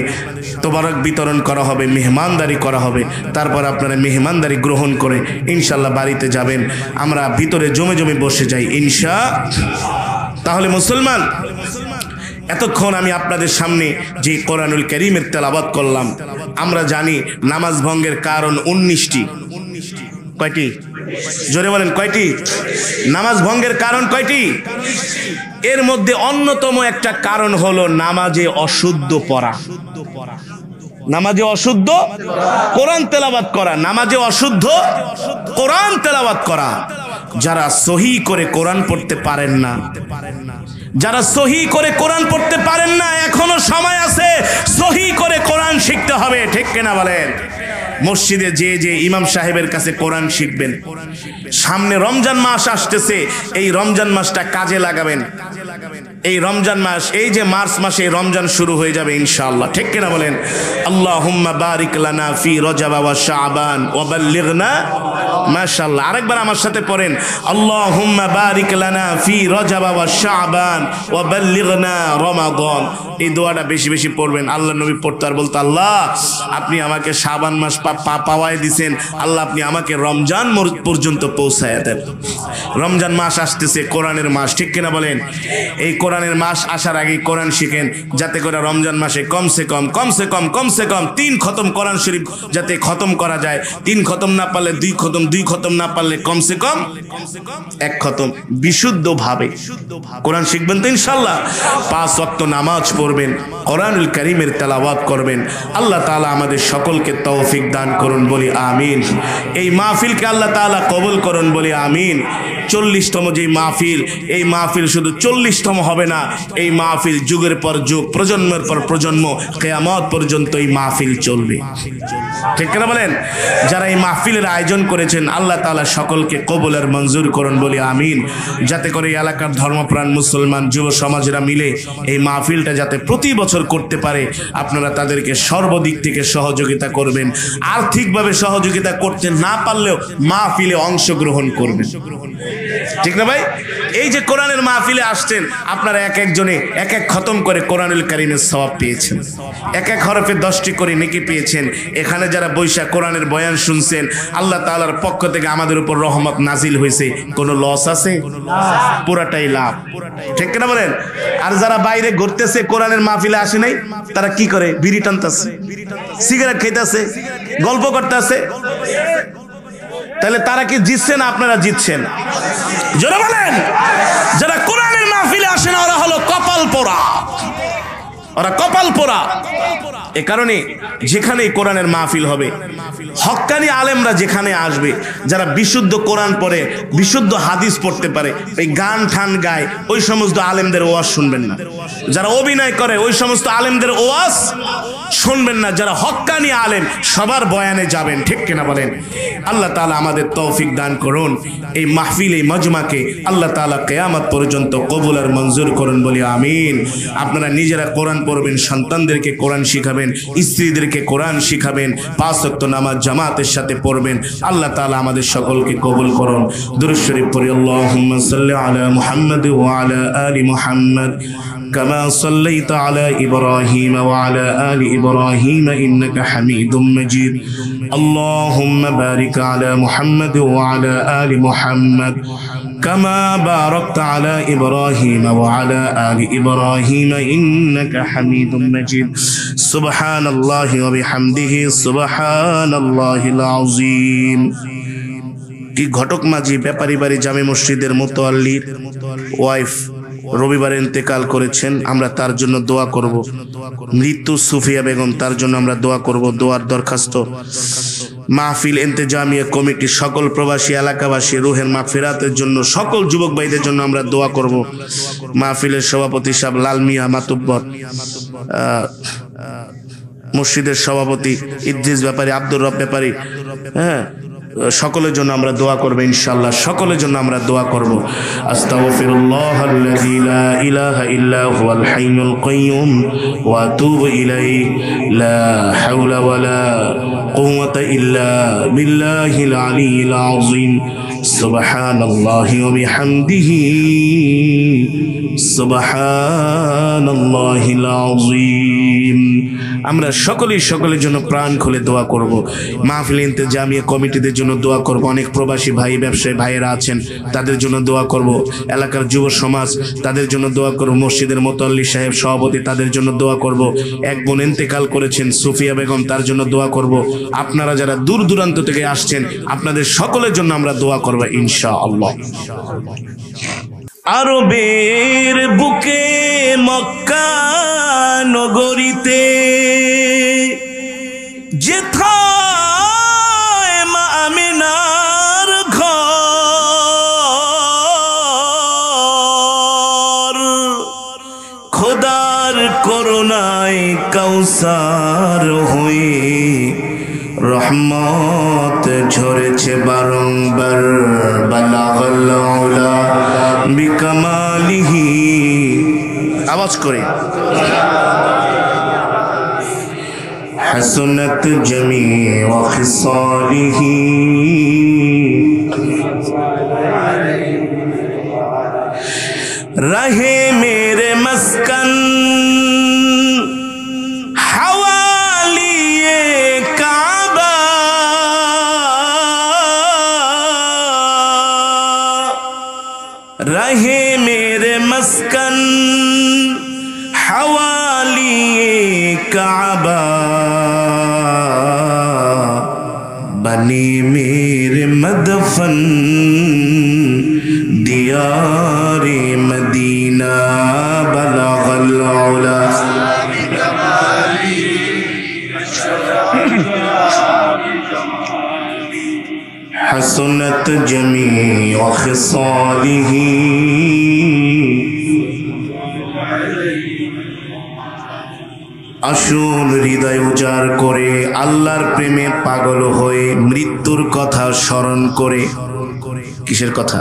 তোবারক বিতরণ করা হবে, মেহমানদারি করা হবে, তারপর আপনারা মেহমানদারি গ্রহণ করে ইনশাআল্লাহ বাড়িতে যাবেন। আমরা ভিতরে জমে জমে বসে যাই তাহলে মুসলমান, এতক্ষণ আমি আপনাদের সামনে যে কোরআনুল কারীমের তেলাওয়াত করলাম, আমরা জানি নামাজ ভঙ্গের কারণ 19টি। কয়টি? জোরে বলেন, কয়টি? নামাজ ভঙ্গের কারণ কয়টি? এর মধ্যে অন্যতম একটা কারণ হলো নামাজে অশুদ্ধ পড়া। নামাজে অশুদ্ধ কোরআন তেলাওয়াত করা, নামাজে অশুদ্ধ কোরআন তেলাওয়াত করা। যারা সহি করে কোরআন পড়তে পারেন না, যারা সহি করে কোরআন পড়তে পারেন না, এখনো সময় আছে, সহি করে কোরআন শিখতে হবে, ঠিক কিনা বলেন? মসজিদে যে ইমাম সাহেবের কাছে কোরআন শিখবেন। সামনে রমজান মাস আসতেছে, এই রমজান মাসটা কাজে লাগাবেন। এই রমজান মাস, এই যে মার্চ মাসে রমজান শুরু হয়ে যাবে ইনশাআল্লাহ, ঠিক কিনা বলেন? আল্লাহুম্মা বারিক লানা ফি রজব ওয়া শাবান ওয়া বাল্লিগনা, মাশাআল্লাহ। আরেকবার আমার সাথে পড়েন, আল্লাহুম্মা বারিক লানা ফি রজব ওয়া শাবান ওয়া বাল্লিগনা রমাদান। এই দোয়াটা বেশি বেশি পড়বেন। আল্লাহ নবী পড়তে আর বলতো, আল্লাহ আপনি আমাকে শাবান মাস পাওয়ায় দিয়েছেন, আল্লাহ আপনি আমাকে রমজান পর্যন্ত পৌঁছায় দেন। রমজান মাস আসতেছে, কোরআনের মাস, ঠিক কিনা বলেন? এই কোরআনের মাস আসার আগে কোরআন শিখেন, যাতে করে রমজান মাসে কমসে কম 3 খতম কোরআন শরীফ যাতে খতম করা যায়। 3 খতম না পারলে 2 খতম, 2 খতম না পারলে কমসে কম 1 খতম। বিশুদ্ধ ভাবে কোরআন শিখবেন তো ইনশাআল্লাহ। 5 ওয়াক্ত নামাজ পড়বেন, কোরআনুল কারীমের তেলাওয়াত করবেন। আল্লাহ তাআলা আমাদের সকলকে তৌফিক দান করুন, বলি আমিন। এই মাহফিলকে আল্লাহ তাআলা কবুল করুন, বলি আমিন। 40তম যে মাহফিল, এই মাহফিল শুধু 40তম হবে না, এই মাহফিল যুগের পর যুগ, প্রজন্মের পর প্রজন্ম, কিয়ামত পর্যন্ত এই মাহফিল চলবে, ঠিক না বলেন? যারা এই মাহফিলের আয়োজন করেছেন, আল্লাহ তাআলা সকলকে কবুল আর মঞ্জুর করুন, বলি আমিন। যাতে করে এই এলাকার ধর্মপ্রাণ মুসলমান যুব সমাজেরা মিলে এই মাহফিলটা যাতে প্রতি বছর করতে পারে, আপনারা তাদেরকে সর্বদিক থেকে সহযোগিতা করবেন। আর্থিকভাবে সহযোগিতা করতে না পারলেও মাহফিলে অংশগ্রহণ করবেন, ঠিক না ভাই? এই যে কোরআনের মাহফিলে আসছেন, আপনারা এক একজনে এক এক খতম করে কোরআনুল কারীমের সওয়াব পেয়েছেন, এক এক হরফে 10টি করে নেকি পেয়েছেন। এখানে যারা বৈশা কোরআনের বয়ান শুনছেন, আল্লাহ তাআলার পক্ষ থেকে আমাদের উপর রহমত নাজিল হয়েছে। কোনো লস আছে? পুরাটাই লাভ, ঠিক না বলেন? আর যারা বাইরে ঘুরতেছে, কোরআনের মাহফিলে আসে নাই, তারা কি করে? বিড়ি টানতেছে, সিগারেট খাইতেছে, গল্প করতেছে। তাহলে তারা কি জিতছে না আপনারা জিতছেন? জোরে বলেন। যারা কোরআনের মাহফিলে আসে না, ওরা হলো কপাল পোড়া, ওরা কপাল পোড়া। এ কারণে যেখানেই কোরআনের মাহফিল হবে, হক্কানি আলেমরা যেখানে আসবে, যারা বিশুদ্ধ কোরআন পড়ে, বিশুদ্ধ হাদিস পড়তে পারে, এই গান ঠান গায়, ওই সমস্ত আলেমদের ওয়াজ শুনবেন না। যারা অভিনয় করে, ওই সমস্ত আলেমদের ওয়াজ শুনবেন না। যারা হক্কানি আলেম, সবার বয়ানে যাবেন, ঠিক কিনা বলেন? আল্লাহ তাআলা আমাদের তৌফিক দান করুন। এই মাহফিল, এই মজমাকে আল্লাহ তাআলা কিয়ামত পর্যন্ত কবুল আর মঞ্জুর করুন, বলি আমিন। আপনারা নিজেরা কোরআন পড়বেন, সন্তানদেরকে কোরআন শিখাবেন, স্ত্রীদেরকে কোরআন শিখাবেন, 5 ওয়াক্ত নামাজ জামাতের সাথে পড়বেন। আল্লাহ তাআলা আমাদের সকলকে কবুল করুন। দুরূদ শরীফ পড়ি, আল্লাহুম্মা সাল্লি আলা মুহাম্মাদ ওয়া আলা আলি মুহাম্মাদ كما صليت على إبراهيم وعلى آل إبراهيم إنك حميد مجيد اللهم بارك على محمد وعلى آل محمد كما باركت على إبراهيم وعلى آل إبراهيم إنك حميد مجيد سبحان الله وبحمده سبحان الله العظيم কি ঘটক মাঝি ব্যাপারী বাড়ি জামে মসজিদের মুতাল্লির ওয়াইফ রবিবার ইন্তেকাল করেছেন আমরা তার জন্য দোয়া করব মৃত্যু সুফিয়া বেগম তার জন্য আমরা দোয়া করব দোয়ার দরখাস্ত মাহফিল ইন্তেজামিয়া কমিটি সকল প্রবাসী এলাকাবাসী রুহের মাগফিরাতের জন্য সকল যুবক ভাইদের জন্য আমরা দোয়া করব মাহফিলের সভাপতি সাহেব লাল মিয়া মাতুব্বর মসজিদের সভাপতি ইদ্রিস ব্যাপারী আব্দুর রব ব্যাপারী হ্যাঁ সকলের জন্য আমরা দোয়া করব ইনশাআল্লাহ সকলের জন্য আমরা দোয়া করব আস্তাগফিরুল্লাহাল্লাযী লা ইলাহা ইল্লা হুয়াল হাইয়ুল কাইয়্যুম ওয়া আতুবু ইলাইহি লা হাওলা ওয়ালা কুওয়াতা ইল্লা বিল্লাহিল আলিয়্যিল আযীম সুবহানাল্লাহি ওয়া বিহামদিহি সুবহানাল্লাহিল আযীম আমরা সকলের জন্য প্রাণ খুলে দোয়া করব মাহফিল ইন্তেজামিয়া কমিটিদের জন্য দোয়া করব অনেক প্রবাসী ভাই ব্যবসায়ী ভাইয়েরা আছেন তাদের জন্য দোয়া করব এলাকার যুব সমাজ তাদের জন্য দোয়া করব মসজিদের মুতাল্লি সাহেব সভাপতি তাদের জন্য দোয়া করব এক বোন ইন্তেকাল করেছেন সুফিয়া বেগম তার জন্য দোয়া করব আপনারা যারা দূর দূরান্ত থেকে আসছেন আপনাদের সকলের জন্য আমরা দোয়া করব ইনশাআল্লাহ আরবের বুকে মক্কা নগরীতে যেথায় মা আমিনার ঘর খোদার করুণায় কাউসার হয়ে রহমত ঝরেছে বারংবার বালাগাল উলা বিকামালিহি আওয়াজ করে হাসনাত জামিউ খিসালিহি রাহে মেরে মস্কন হাওয়ালিয়ে কাবা रहे मेरे मस्कन हवालिए काबा बनी मेरे मदफन दियारे मदीना बलगल उला हसनत जमीउ खिसालिही আসুন হৃদয় উজাড় করে আল্লাহর প্রেমে পাগল হয়ে মৃত্যুর কথা স্মরণ করে কিসের কথা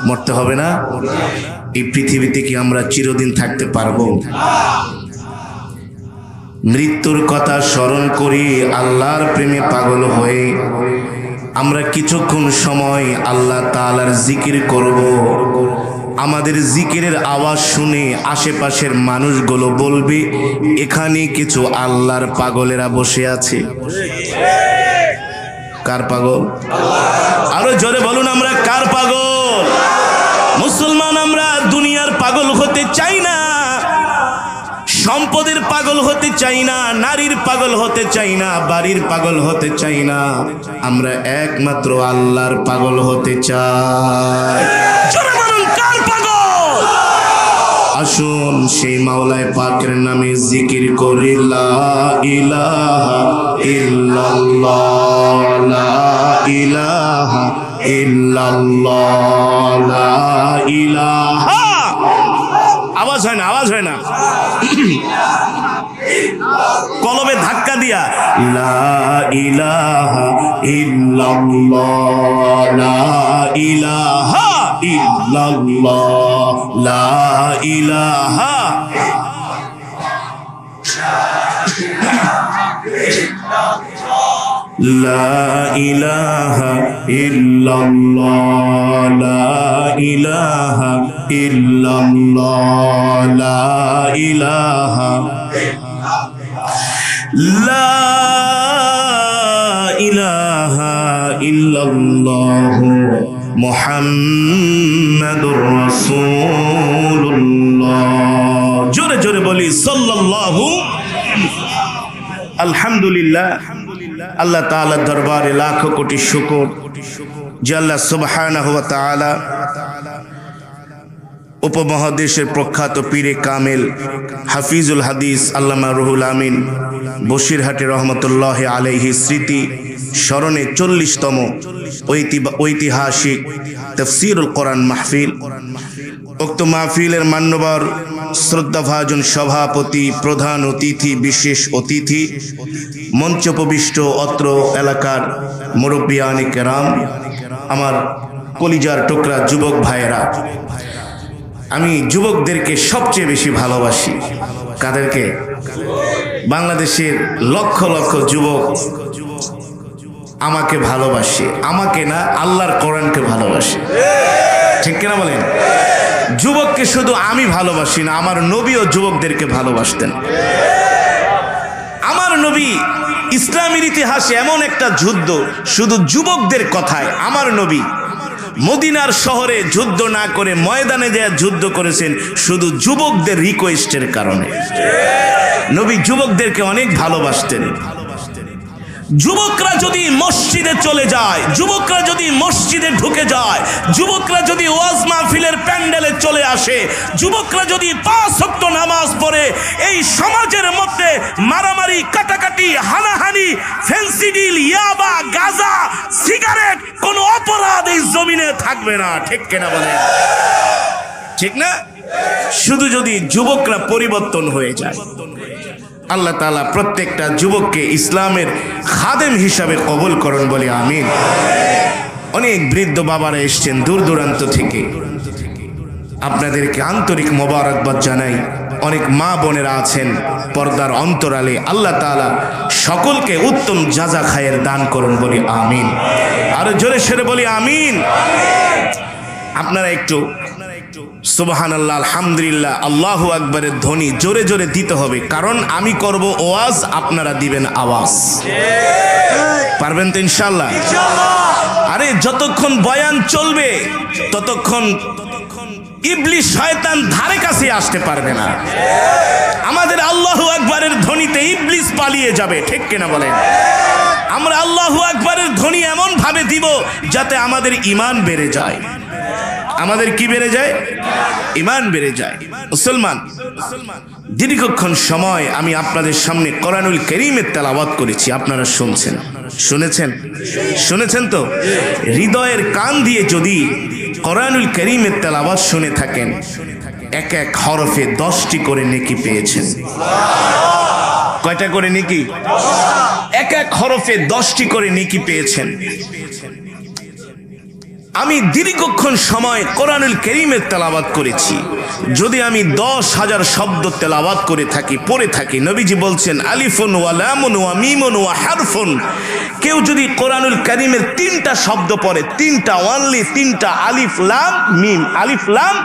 মরতে হবে না এই পৃথিবীতে কি আমরা চিরদিন থাকতে পারবো মৃত্যুর কথা স্মরণ করি আল্লাহর প্রেমে পাগল হয়ে আমরা কিছুক্ষণ সময় আল্লাহ তাআলার জিকির করব আমাদের জিকিরের আওয়াজ শুনে আশেপাশের মানুষগুলো বলবে এখানে কিছু আল্লাহর পাগলেরা বসে আছে কার পাগল আরো জোরে বলুন আমরা কার পাগল মুসলমান আমরা দুনিয়ার পাগল হতে চাই না সম্পদের পাগল হতে চাই না নারীর পাগল হতে চাই না বাড়ির পাগল হতে চাই না আমরা একমাত্র আল্লাহর পাগল হতে চাই জোরে বলুন কার পাগল আসুন সেই মাওলায় পাকের নামে জিকির করি লা ইলাহা ইল্লাল্লাহ লা ইলাহা ইল্লাল্লাহ লা ইলাহা আওয়াজ হয় না কলবে ধাক্কা দিয়া লা ইলাহা ইল্লাল্লাহ লা ইলাহা ইল্লাল্লাহ লা ইলাহা লা ইলাহা ইল্লাল্লাহ লা ইলাহা ইল্লাল্লাহ লা ইলাহা লা ইলাহা ইল্লাল্লাহ মুহাম্মাদুর রাসূলুল্লাহ। জোরে জোরে বলি সাল্লাল্লাহু। আলহামদুলিল্লাহ, আল্লাহ তাআলার দরবারে লাখো কোটি শুকর যে আল্লাহ সুবহানাহু ওয়া তাআলা উপমহাদেশের প্রখ্যাত পীরে কামেল হাফিজুল হাদিস আল্লামা রুহুল আমিন বসিরহাটি রহমতুল্লাহ আলাইহি স্মৃতি স্মরণে 40তম ঐতিহাসিক তাফসীরুল কোরআন মাহফিল। উক্ত মাহফিলের মান্যবর শ্রদ্ধাভাজন সভাপতি, প্রধান অতিথি, বিশেষ অতিথি, মঞ্চোপবিষ্ট অত্র এলাকার মুরব্বিয়ানে কেরাম, আমার কলিজার টুকরা যুবক ভাইয়েরা, আমি যুবকদেরকে সবচেয়ে বেশি ভালোবাসি। কাদেরকে? বাংলাদেশের লক্ষ লক্ষ যুবক আমাকে ভালোবাসে, আমাকে না আল্লাহর কোরআনকে ভালোবাসে, ঠিক কিনা বলেন? যুবককে শুধু আমি ভালোবাসি না, আমার নবীও যুবকদেরকে ভালোবাসতেন। আমার নবী ইসলামের ইতিহাসে এমন একটা যুদ্ধ শুধু যুবকদের কথায়, আমার নবী মদিনার শহরে যুদ্ধ না করে ময়দানে যে যুদ্ধ করেছেন শুধু যুবকদের রিকোয়েস্টের কারণে। নবী যুবকদেরকে অনেক ভালোবাসতেন। যুবকরা যদি মসজিদে চলে যায়, যুবকরা যদি মসজিদে ঢুকে যায়, যুবকরা যদি ওয়াজ মাহফিলের প্যান্ডেলে চলে আসে, যুবকরা যদি 5 ওয়াক্ত নামাজ পড়ে, এই সমাজের মধ্যে মারামারি, কাটাকাটি, হানাহানি, ফেন্সিডিল, ইয়াবা, গাঁজা, সিগারেট, কোন অপরাধ এই জমিনে থাকবে না, ঠিক কিনা বলেন? ঠিক না? শুধু যদি যুবকরা পরিবর্তন হয়ে যায়, আল্লাহ তাআলা প্রত্যেকটা যুবককে ইসলামের খাদেম হিসাবে কবুল করুন বলে আমিন। অনেক বৃদ্ধ বাবারা এসছেন দূর দূরান্ত থেকে, আপনাদেরকে আন্তরিক মোবারকবাদ জানাই। অনেক মা বোনেরা আছেন পর্দার অন্তরালে, আল্লাহ তাআলা সকলকে উত্তম জাযা খায়ের দান করুন বলে আমিন। আর জোরে সরে বলি আমিন। আপনারা একটু সুবহানাল্লাহ, আলহামদুলিল্লাহ, আল্লাহু আকবারের ধ্বনি জোরে জোরে দিতে হবে, কারণ আমি করব ওয়াজ, আপনারা দিবেন আওয়াজ। পারবেন তো ইনশাআল্লাহ? আরে যতক্ষণ বয়ান চলবে ততক্ষণ ইবলিস শয়তান ধারে কাছে আসতে পারবে না। আমাদের আল্লাহু আকবারের ধ্বনিতে ইবলিস পালিয়ে যাবে, ঠিক কিনা বলেন? আমরা আল্লাহু আকবারের ধ্বনি এমন ভাবে দিব যাতে আমাদের ঈমান বেড়ে যায়। আমাদের কি বেড়ে যায়? ঈমান বেড়ে যায়। মুসলমান, দীর্ঘক্ষণ সময় আমি আপনাদের সামনে কোরআনুল কারীমের তেলাওয়াত করেছি, আপনারা শুনছেন, শুনেছেন তো? হৃদয়ের কান দিয়ে যদি কোরআনুল কারীমের তেলাওয়াত শুনে থাকেন, এক এক হরফে 10টি করে নেকি পেয়েছেন। কয়টা করে নেকি? এক এক হরফে 10টি করে নেকি পেয়েছেন। আমি দীর্ঘক্ষণ সময় কোরআনুল কারীমের তেলাওয়াত করেছি। যদি আমি 10,000 শব্দ তেলাওয়াত করে থাকি, পড়ে থাকি, নবীজি বলছেন আলিফুন ওয়া লামুন ওয়া মিমুন ওয়া হারফুন, কেউ যদি কোরআনুল কারীমের 3টা শব্দ পড়ে, 3টা অনলি, 3টা আলিফ লাম মিম, আলিফ লাম,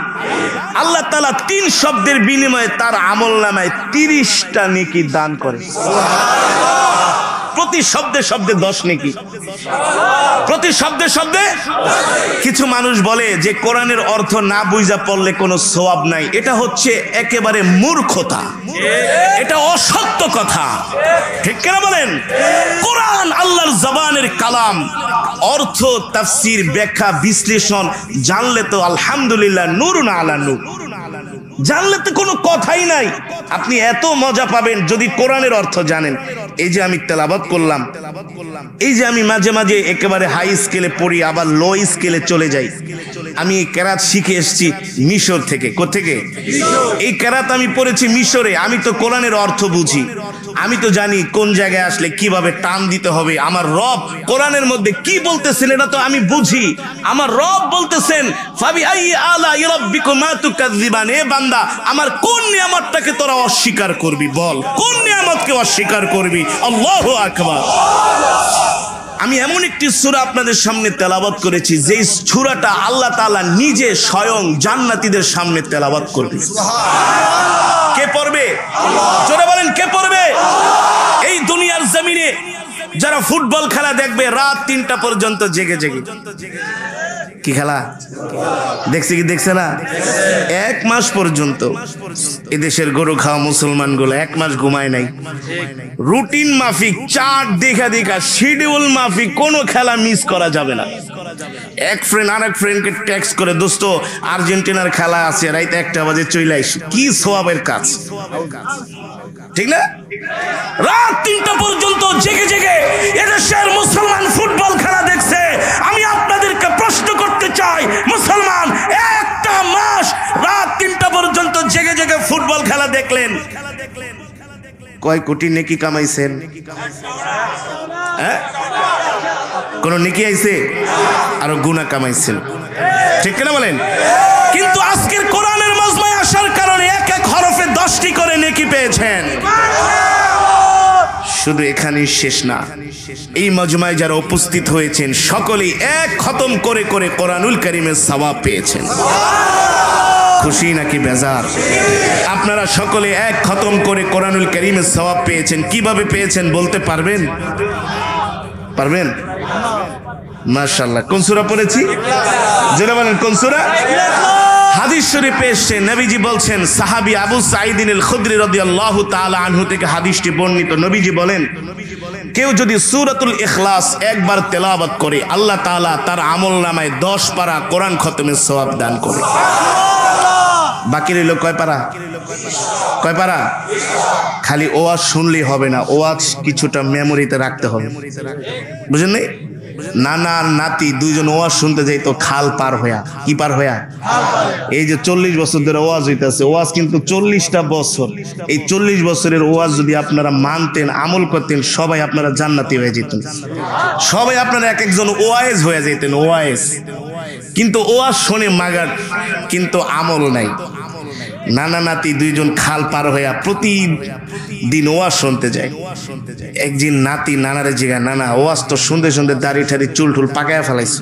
আল্লাহ তাআলা 3 শব্দের বিনিময়ে তার আমলনামায় 30টা নেকি দান করে। প্রতি শব্দে শব্দে 10 নেকি, প্রতি শব্দে শব্দে। কিছু মানুষ বলে যে কোরআনের অর্থ না বুঝা পড়লে কোনো সওয়াব নাই। এটা হচ্ছে একেবারে মূর্খতা, এটা অসত্য কথা, ঠিক কিনা বলেন? কোরআন আল্লাহর জবানের কালাম, অর্থ, তাফসীর, ব্যাখ্যা, বিশ্লেষণ জানলে তো আলহামদুলিল্লাহ নূরুন আলা নূর, জানলে তো কোনো কথাই নাই। আপনি এত মজা পাবেন যদি কোরআনের অর্থ জানেন। এই যে আমি তেলাওয়াত করলাম, এই যে আমি মাঝে মাঝে একেবারে হাই স্কেলে পড়ি, আবার লো স্কেলে চলে যাই। আমি এই কেরাত শিখে এসেছি মিশর থেকে। কোত্থেকে? এই কেরাত আমি পড়েছি মিশরে। আমি তো কোরআনের অর্থ বুঝি, আমি তো জানি কোন জায়গায় আসলে কিভাবে টান দিতে হবে। আমার রব কোরআনের মধ্যে কি বলতেছেন এটা তো আমি বুঝি। আমার রব বলতেছেন ফাবি আইয়ি আলাই রাব্বিকুমা তুকাযযিবান, এ বান্দা আমার কোন নিয়ামতটাকে তোরা অস্বীকার করবি? বল, কোন নিয়ামতকে অস্বীকার করবি? আল্লাহু আকবার। আমি এমন একটি সূরা আপনাদের সামনে তেলাওয়াত করেছি যেই সূরাটা আল্লাহ তাআলা নিজে স্বয়ং জান্নাতীদের সামনে তেলাওয়াত করবে। কে পড়বে? জোরে বলেন কে পড়বে? এই দুনিয়ার জমিনে যারা ফুটবল খেলা দেখবে রাত 3টা পর্যন্ত জেগে জেগে, কি খেলা দেখছে কি দেখছে না? 1 মাস পর্যন্ত এদেশের গরু খাওয়া মুসলমানগুলো 1 মাস ঘুমায় নাই। রুটিন মাফিক চার্ট দেখা দেখা শিডিউল মাফিক কোনো খেলা মিস করা যাবে না। এক ফ্রেন্ড আরেক ফ্রেন্ডকে টেক্সট করে, দোস্ত আর্জেন্টিনার খেলা আছে রাইতে 1টা বাজে চলে আইস। কি সওয়াবের কাজ, ঠিক না? রাত 3টা পর্যন্ত জেগে জেগে এদেশের মুসলমান ফুটবল খেলা দেখছে। আমি আপনাদেরকে প্রশ্ন করতে চাই, মুসলমান 1টা মাস রাত 3টা পর্যন্ত জেগে জেগে ফুটবল খেলা দেখলেন, কয় কোটি নেকি কামাইছেন? হ্যাঁ, কোন নেকি আইছে? আরো গুনাহ কামাইছেন, ঠিক কিনা বলেন? কিন্তু আজকের কোরআনের মজমায় আসার কারণে এক এক হরফে 10টি করে নেকি পেয়েছেন। শুধু এখানেই শেষ না, এই মজমায় যারা উপস্থিত হয়েছেন সকলেই এক খতম করে করে কোরআনুল কারীমের সওয়াব পেয়েছেন। খুশি নাকি বেজার? আপনারা সকলে এক খতম করে কোরআনুল কারীমের সওয়াব পেয়েছেন। কিভাবে পেয়েছেন বলতে পারবেন? পারবেন? মাশাআল্লাহ। কোন সূরা পড়েছি? যারা বলেন কোন সূরা? হাদিস শরীফে এসেছে, নবীজি বলছেন, সাহাবী আবু সাঈদ আল খুদরি রাদিয়াল্লাহু তাআলা আনহু থেকে হাদিসটি বর্ণিত। নবীজি বলেন, কেউ যদি সূরাতুল ইখলাস একবার তেলাওয়াত করে আল্লাহ তাআলা তার আমলনামায় 10 পারা কোরআন খতমের সওয়াব দান করে। বাকি রইল কয় পারা? কয় পারা? খালি ওয়াজ শুনলেই হবে না, ওয়াজ কিছুটা মেমোরিতে রাখতে হবে, বুঝেন নাই? নানা আর নাতি দুইজন ওয়াজ শুনতে যাইতো খাল পার হইয়া। কি পার হইয়া? এই যে 40 বছর ধরে ওয়াজ হইতেছে, ওয়াজ কিন্তু 40টা বছর। এই 40 বছরের ওয়াজ যদি আপনারা মানতেন, আমল করতেন, সবাই আপনারা জান্নাতি হয়ে যেতেন। সবাই আপনারা এক একজন ওয়াইজ হয়ে যেতেন, ওয়াইজ। কিন্তু ওয়াজ শোনে মাগার, কিন্তু আমল নাই। নানা নাতি দুইজন খাল পার হইয়া প্রতিদিন ওয়াজ শুনতে যায়। একদিন নাতি নানারে জিগা, নানা ওয়াজ তো শুনতে শুনতে দাড়ি ঠাড়ি চুল টুল পাকায়া ফেলাইছো,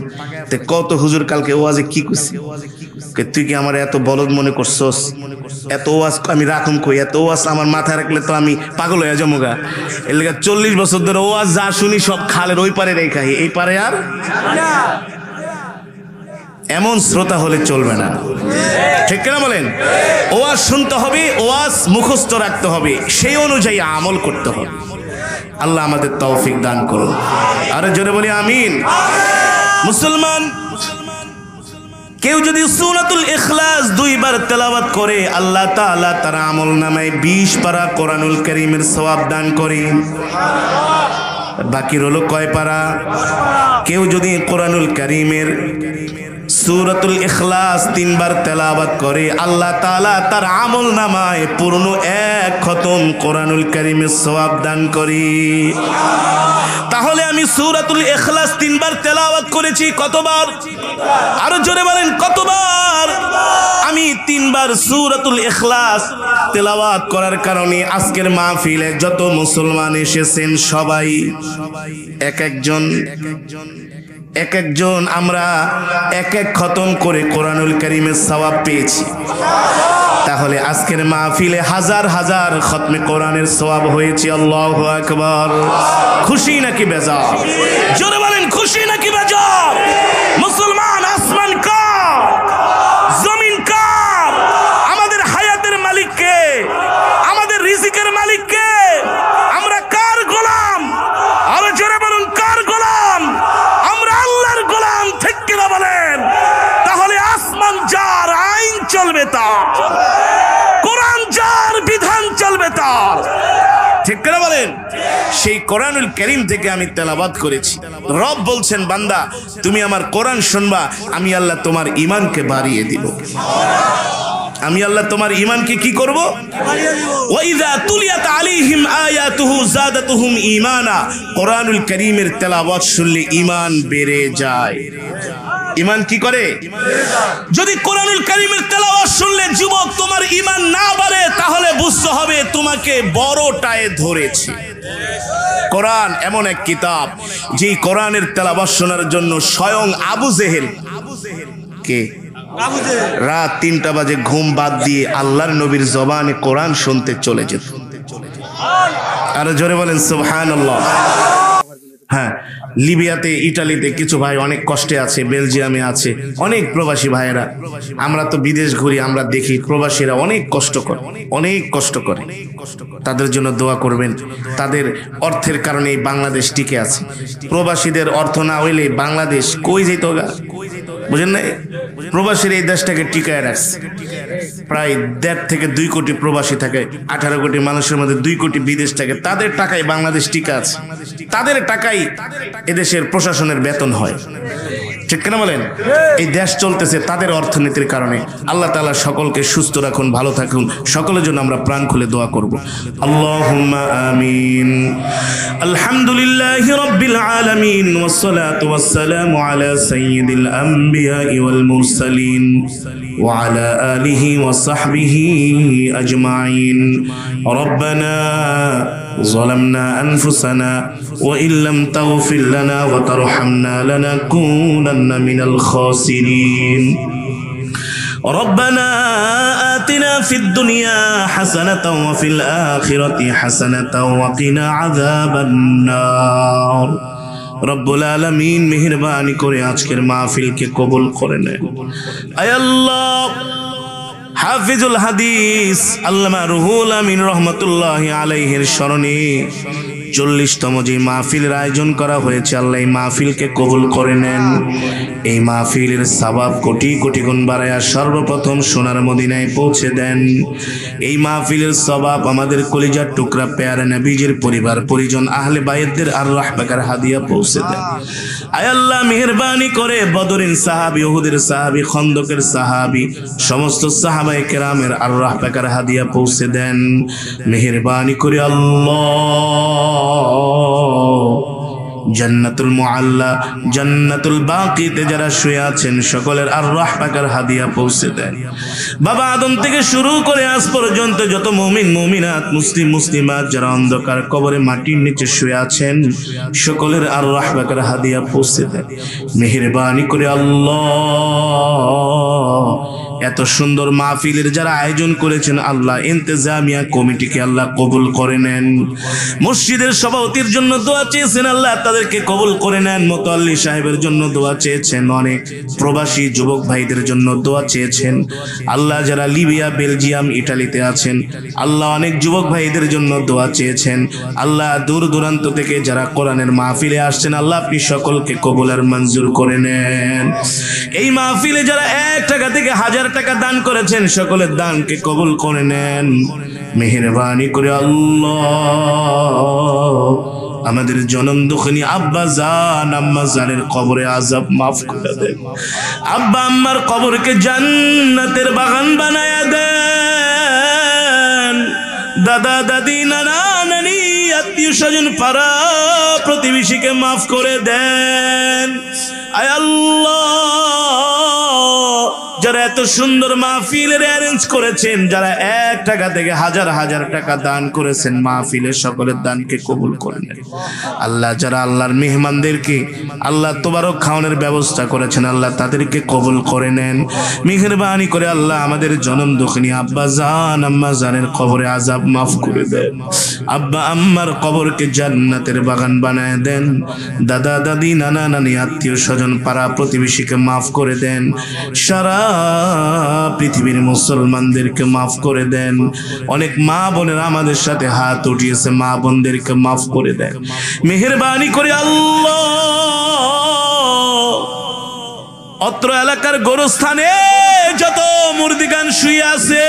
তে কত হুজুর কালকে ওয়াজে কি কইছি? তুই কি আমার এত বলদ মনে করছস? এত ওয়াজ আমি রাখুম কই? এত ওয়াজ আমার মাথায় রাখলে তো আমি পাগল হইয়া জমুগা। এর লেগে 40 বছর ধরে ওয়াজ যা শুনি সব খালের ওই পারে রেখাই, এই পারে আর এমন শ্রোতা হলে চলবে না, ঠিক কিনা বলেন? ওয়াজ শুনতে হবে, ওয়াজ মুখস্থ রাখতে হবে, সেই অনুযায়ী আমল করতে হবে। আল্লাহ আমাদের তৌফিক দান করুন। আরে জোরে বলি আমিন। মুসলমান, কেউ যদি সূরাতুল ইখলাস 2 বার তেলাওয়াত করে আল্লাহ তাআলা তার আমলনামায় 20 পারা কোরআনুল কারীমের সওয়াব দান করেন। বাকি রইল কয় পারা? কেউ যদি কোরআনুল কারীমের সূরাতুল ইখলাস 3 বার তেলাওয়াত করে আল্লাহ তাআলা তার আমলনামায় পূর্ণ 1 খতম কোরআনুল কারীমের সওয়াব দান করে। তাহলে আমি সূরাতুল ইখলাস 3 বার তেলাওয়াত করেছি কতবার? আরো জোরে বলেন কতবার? আমি 3 বার সূরাতুল ইখলাস তেলাওয়াত করার কারণে আজকের মাহফিলে যত মুসলমান এসেছেন সবাই এক একজন আমরা এক খতম করে কোরআনুল কারীমের সওয়াব পেয়েছি। তাহলে আজকের মাহফিলে হাজার হাজার খতমে কোরআনের সওয়াব হয়েছে। আল্লাহু আকবার। খুশি নাকি বেজার? জোরে বলেন খুশি নাকি বেজার? মুসলমান, আসমান কার? জমিন কার? আমাদের হায়াতের মালিক কে? আমাদের রিজিকের মালিক কে? আমরা কার গোলাম? আরো জোরে বলুন কার গোলাম? আমরা আল্লাহর গোলাম, ঠিক কিনা বলেন? তাহলে আসমান যার, আইন চলবে তার, কোরআন যার, বিধান চলবে তার, ঠিক কিনা বলেন? সেই কোরআনুল কারীম থেকে আমি তেলাওয়াত করেছি। রব বলছেন, বান্দা তুমি আমার কোরআন শুনবা, আমি আল্লাহ তোমার ঈমানকে বাড়িয়ে দিব। আমি আল্লাহ তোমার ঈমানকে কি করব? ওয়া ইযা তুলিয়াত আলাইহিম আয়াতুহু যাদাতুহুম ঈমানা। কোরআনুল কারীমের তেলাওয়াত শুনলে ঈমান বেড়ে যায়। ঈমান কি করে? যদি কোরআনুল কারীমের তেলাওয়াত শুনলে যুবক তোমার ঈমান না বাড়ে, তাহলে বুঝতে হবে তোমাকে বড়টায় ধরেছে। কোরআন এমন এক কিতাব যে কোরআনের তেলাওয়াত শোনার জন্য স্বয়ং আবু জেহেল কে রাত ৩টা বাজে ঘুম বাদ দিয়ে আল্লাহর নবীর জবানে কোরআন শুনতে চলে যেত। আর জোরে বলেন সুবহানাল্লাহ। হ্যাঁ, লিবিয়াতে, ইটালিতে কিছু ভাই অনেক কষ্টে আছে, বেলজিয়ামে আছে অনেক প্রবাসী ভাইয়েরা। আমরা তো বিদেশ ঘুরি, আমরা দেখি প্রবাসীরা অনেক কষ্ট করে, অনেক কষ্ট করে। তাদের জন্য দোয়া করবেন। তাদের অর্থের কারণে বাংলাদেশ টিকে আছে। প্রবাসীদের অর্থ না হইলে বাংলাদেশ কই যেত গা, বুঝেন না? প্রবাসীর এই দেশটাকে টিকায় রাখছে। প্রায় 1.5 থেকে 2 কোটি প্রবাসী থাকে, 18 কোটি মানুষের মধ্যে 2 কোটি বিদেশ থাকে। তাদের টাকায় বাংলাদেশ টিকা আছে, তাদের টাকায় এদেশের প্রশাসনের বেতন হয়, ঠিক কিনা বলেন? এই দেশ চলতেছে তাদের অর্থনীতির কারণে। আল্লাহ তাআলা সকলকে সুস্থ রাখুন, ভালো থাকুন। সকলের জন্য আমরা প্রাণ খুলে দোয়া করব। আল্লাহুম্মা আমিন। আলহামদুলিল্লাহি রাব্বিল আলামিন ওয়াসসালাতু ওয়াসসালামু আলা সাইয়্যিদিল আমবিয়া ওয়াল মুরসালিন ওয়া আলা আলিহি ওয়া সাহবিহি আজমাইন। রব্বানা ظلمنا أنفسنا وإن لم تغفر لنا وترحمنا لنكونن من الخاسرين. ربنا آتنا في الدنيا حسنة وفي الآخرة حسنة وقنا عذاب النار. রব্বুল আলামিন মেহেরবানি করে আজকের মাহফিলকে কবুল করে নেন। আয় আল্লাহ, হাফিজুল হাদিস আল্লামা রুহুল আমিন রহমতুল্লাহি আলাইহির স্মরণে 40তম যে মাহফিলের আয়োজন করা হয়েছে, আল্লাহ এই মাহফিলকে কবুল করে নেন। এই মাহফিলের সওয়াব কোটি কোটি গুণ বাড়ায়া সর্বপ্রথম সোনার মদিনায় পৌঁছে দেন। এই মাহফিলের সওয়াব আমাদের কলিজার টুকরা পেয়ারা নবীজির পরিবার পরিজন আহলে বাইতদের আরওয়াহ পাকের হাদিয়া পৌঁছে দেন। আয় আল্লাহ, মেহেরবানি করে বদরিন সাহাবী, উহুদের সাহাবী, খন্দকের সাহাবী, সমস্ত সাহাবায়ে কেরামের আরওয়াহ পাকের হাদিয়া পৌঁছে দেন। মেহেরবানি করে আল্লাহ জান্নাতুল মুআল্লা, জান্নাতুল বাকিতে যারা শুয়ে আছেন সকলের আরওয়াহ পাকের হাদিয়া পৌঁছে দেন। বাবা আদম থেকে শুরু করে আজ পর্যন্ত যত মুমিন মুমিনাত, মুসলিম মুসলিমাত যারা অন্ধকার কবরে মাটির নিচে শুয়ে আছেন সকলের আরওয়াহ পাকের হাদিয়া পৌঁছে দেন। মেহেরবানি করে আল্লাহ এত সুন্দর মাহফিলের যারা আয়োজন করেছেন আল্লাহ ইন্তেজামিয়া কমিটিকে আল্লাহ কবুল করে নেন। মসজিদের সভাপতির জন্য দোয়া চেয়েছেন, আল্লাহ তাদেরকে কবুল করে নেন। মুতাল্লি সাহেবের জন্য দোয়া চেয়েছেন, অনেক প্রবাসী যুবক ভাইদের জন্য দোয়া চেয়েছেন। আল্লাহ যারা লিবিয়া, বেলজিয়াম, ইটালিতে আছেন আল্লাহ অনেক যুবক ভাইদের জন্য দোয়া চেয়েছেন। আল্লাহ দূর দূরান্ত থেকে যারা কোরআনের মাহফিলে আসছেন আল্লাহ আপনি সকলকে কবুল আর মঞ্জুর করে নেন। এই মাহফিলে যারা 1 টাকা থেকে 1000 টাকা দান করেছেন সকলের দানকে কবুল করে নেন। মেহেরবানি করে আল্লাহ আমাদের জনম দুঃখিনী আব্বা জান আম্মা জানের কবরে আযাব মাফ করে দেন। আব্বা আম্মার কবরকে জান্নাতের বাগান বানায়া দেন। দাদা দাদি, নানা নানি, আত্মীয় স্বজন, পাড়া প্রতিবেশীকে মাফ করে দেন। আয় আল্লাহ, যারা এত সুন্দর মাহফিলের অ্যারেঞ্জ করেছেন, যারা 1 টাকা থেকে 1000 টাকা দান করেছেন, মাহফিলের সকলের দানকে কবুল করে নেন। আল্লাহ যারা আল্লাহর মেহমানদেরকে আল্লাহ তোবারক খাওয়ানোর ব্যবস্থা করেছেন আল্লাহ তাদেরকে কবুল করে নেন। মেহেরবানি করে আল্লাহ আমাদের জনম দুঃখিনী আব্বা জান আম্মা জানের কবরে আযাব মাফ করে দেন। আব্বা আম্মার কবরকে জান্নাতের বাগান বানায় দেন। দাদা দাদি, নানা নানি, আত্মীয় স্বজন, পাড়া প্রতিবেশীকে মাফ করে দেন। সারা পৃথিবীর মুসলমানদেরকে মাফ করে দেন। অনেক মা বোনেরা আমাদের সাথে হাত উঠিয়েছে, মা বোনদেরকে মাফ করে দেন। মেহেরবানি করে আল্লাহ অত্র এলাকার গোরস্থানে যত মুর্দিগান শুয়ে আছে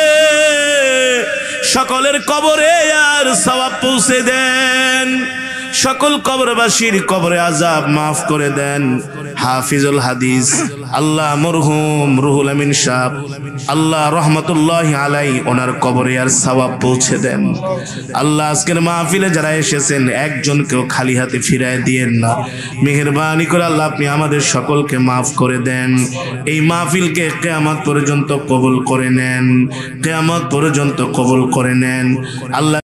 সকলের কবরে আর সওয়াব পৌঁছে দেন। সকল কবরবাসীর কবরে আযাব মাফ করে দেন। হাফিজুল হাদিস আল্লাহ মরহুম রুহুল আমিন সাহেব আল্লাহ রহমতুল্লাহি আলাইহি ওনার কবরে আর সওয়াব পৌঁছে দেন। আল্লাহ আজকের মাহফিলে যারা এসেছেন একজনকেও খালি হাতে ফিরায় দিয়েন না। মেহেরবানি করে আল্লাহ আপনি আমাদের সকলকে মাফ করে দেন। এই মাহফিলকে কিয়ামত পর্যন্ত কবুল করে নেন, কিয়ামত পর্যন্ত কবুল করে নেন। আল্লাহ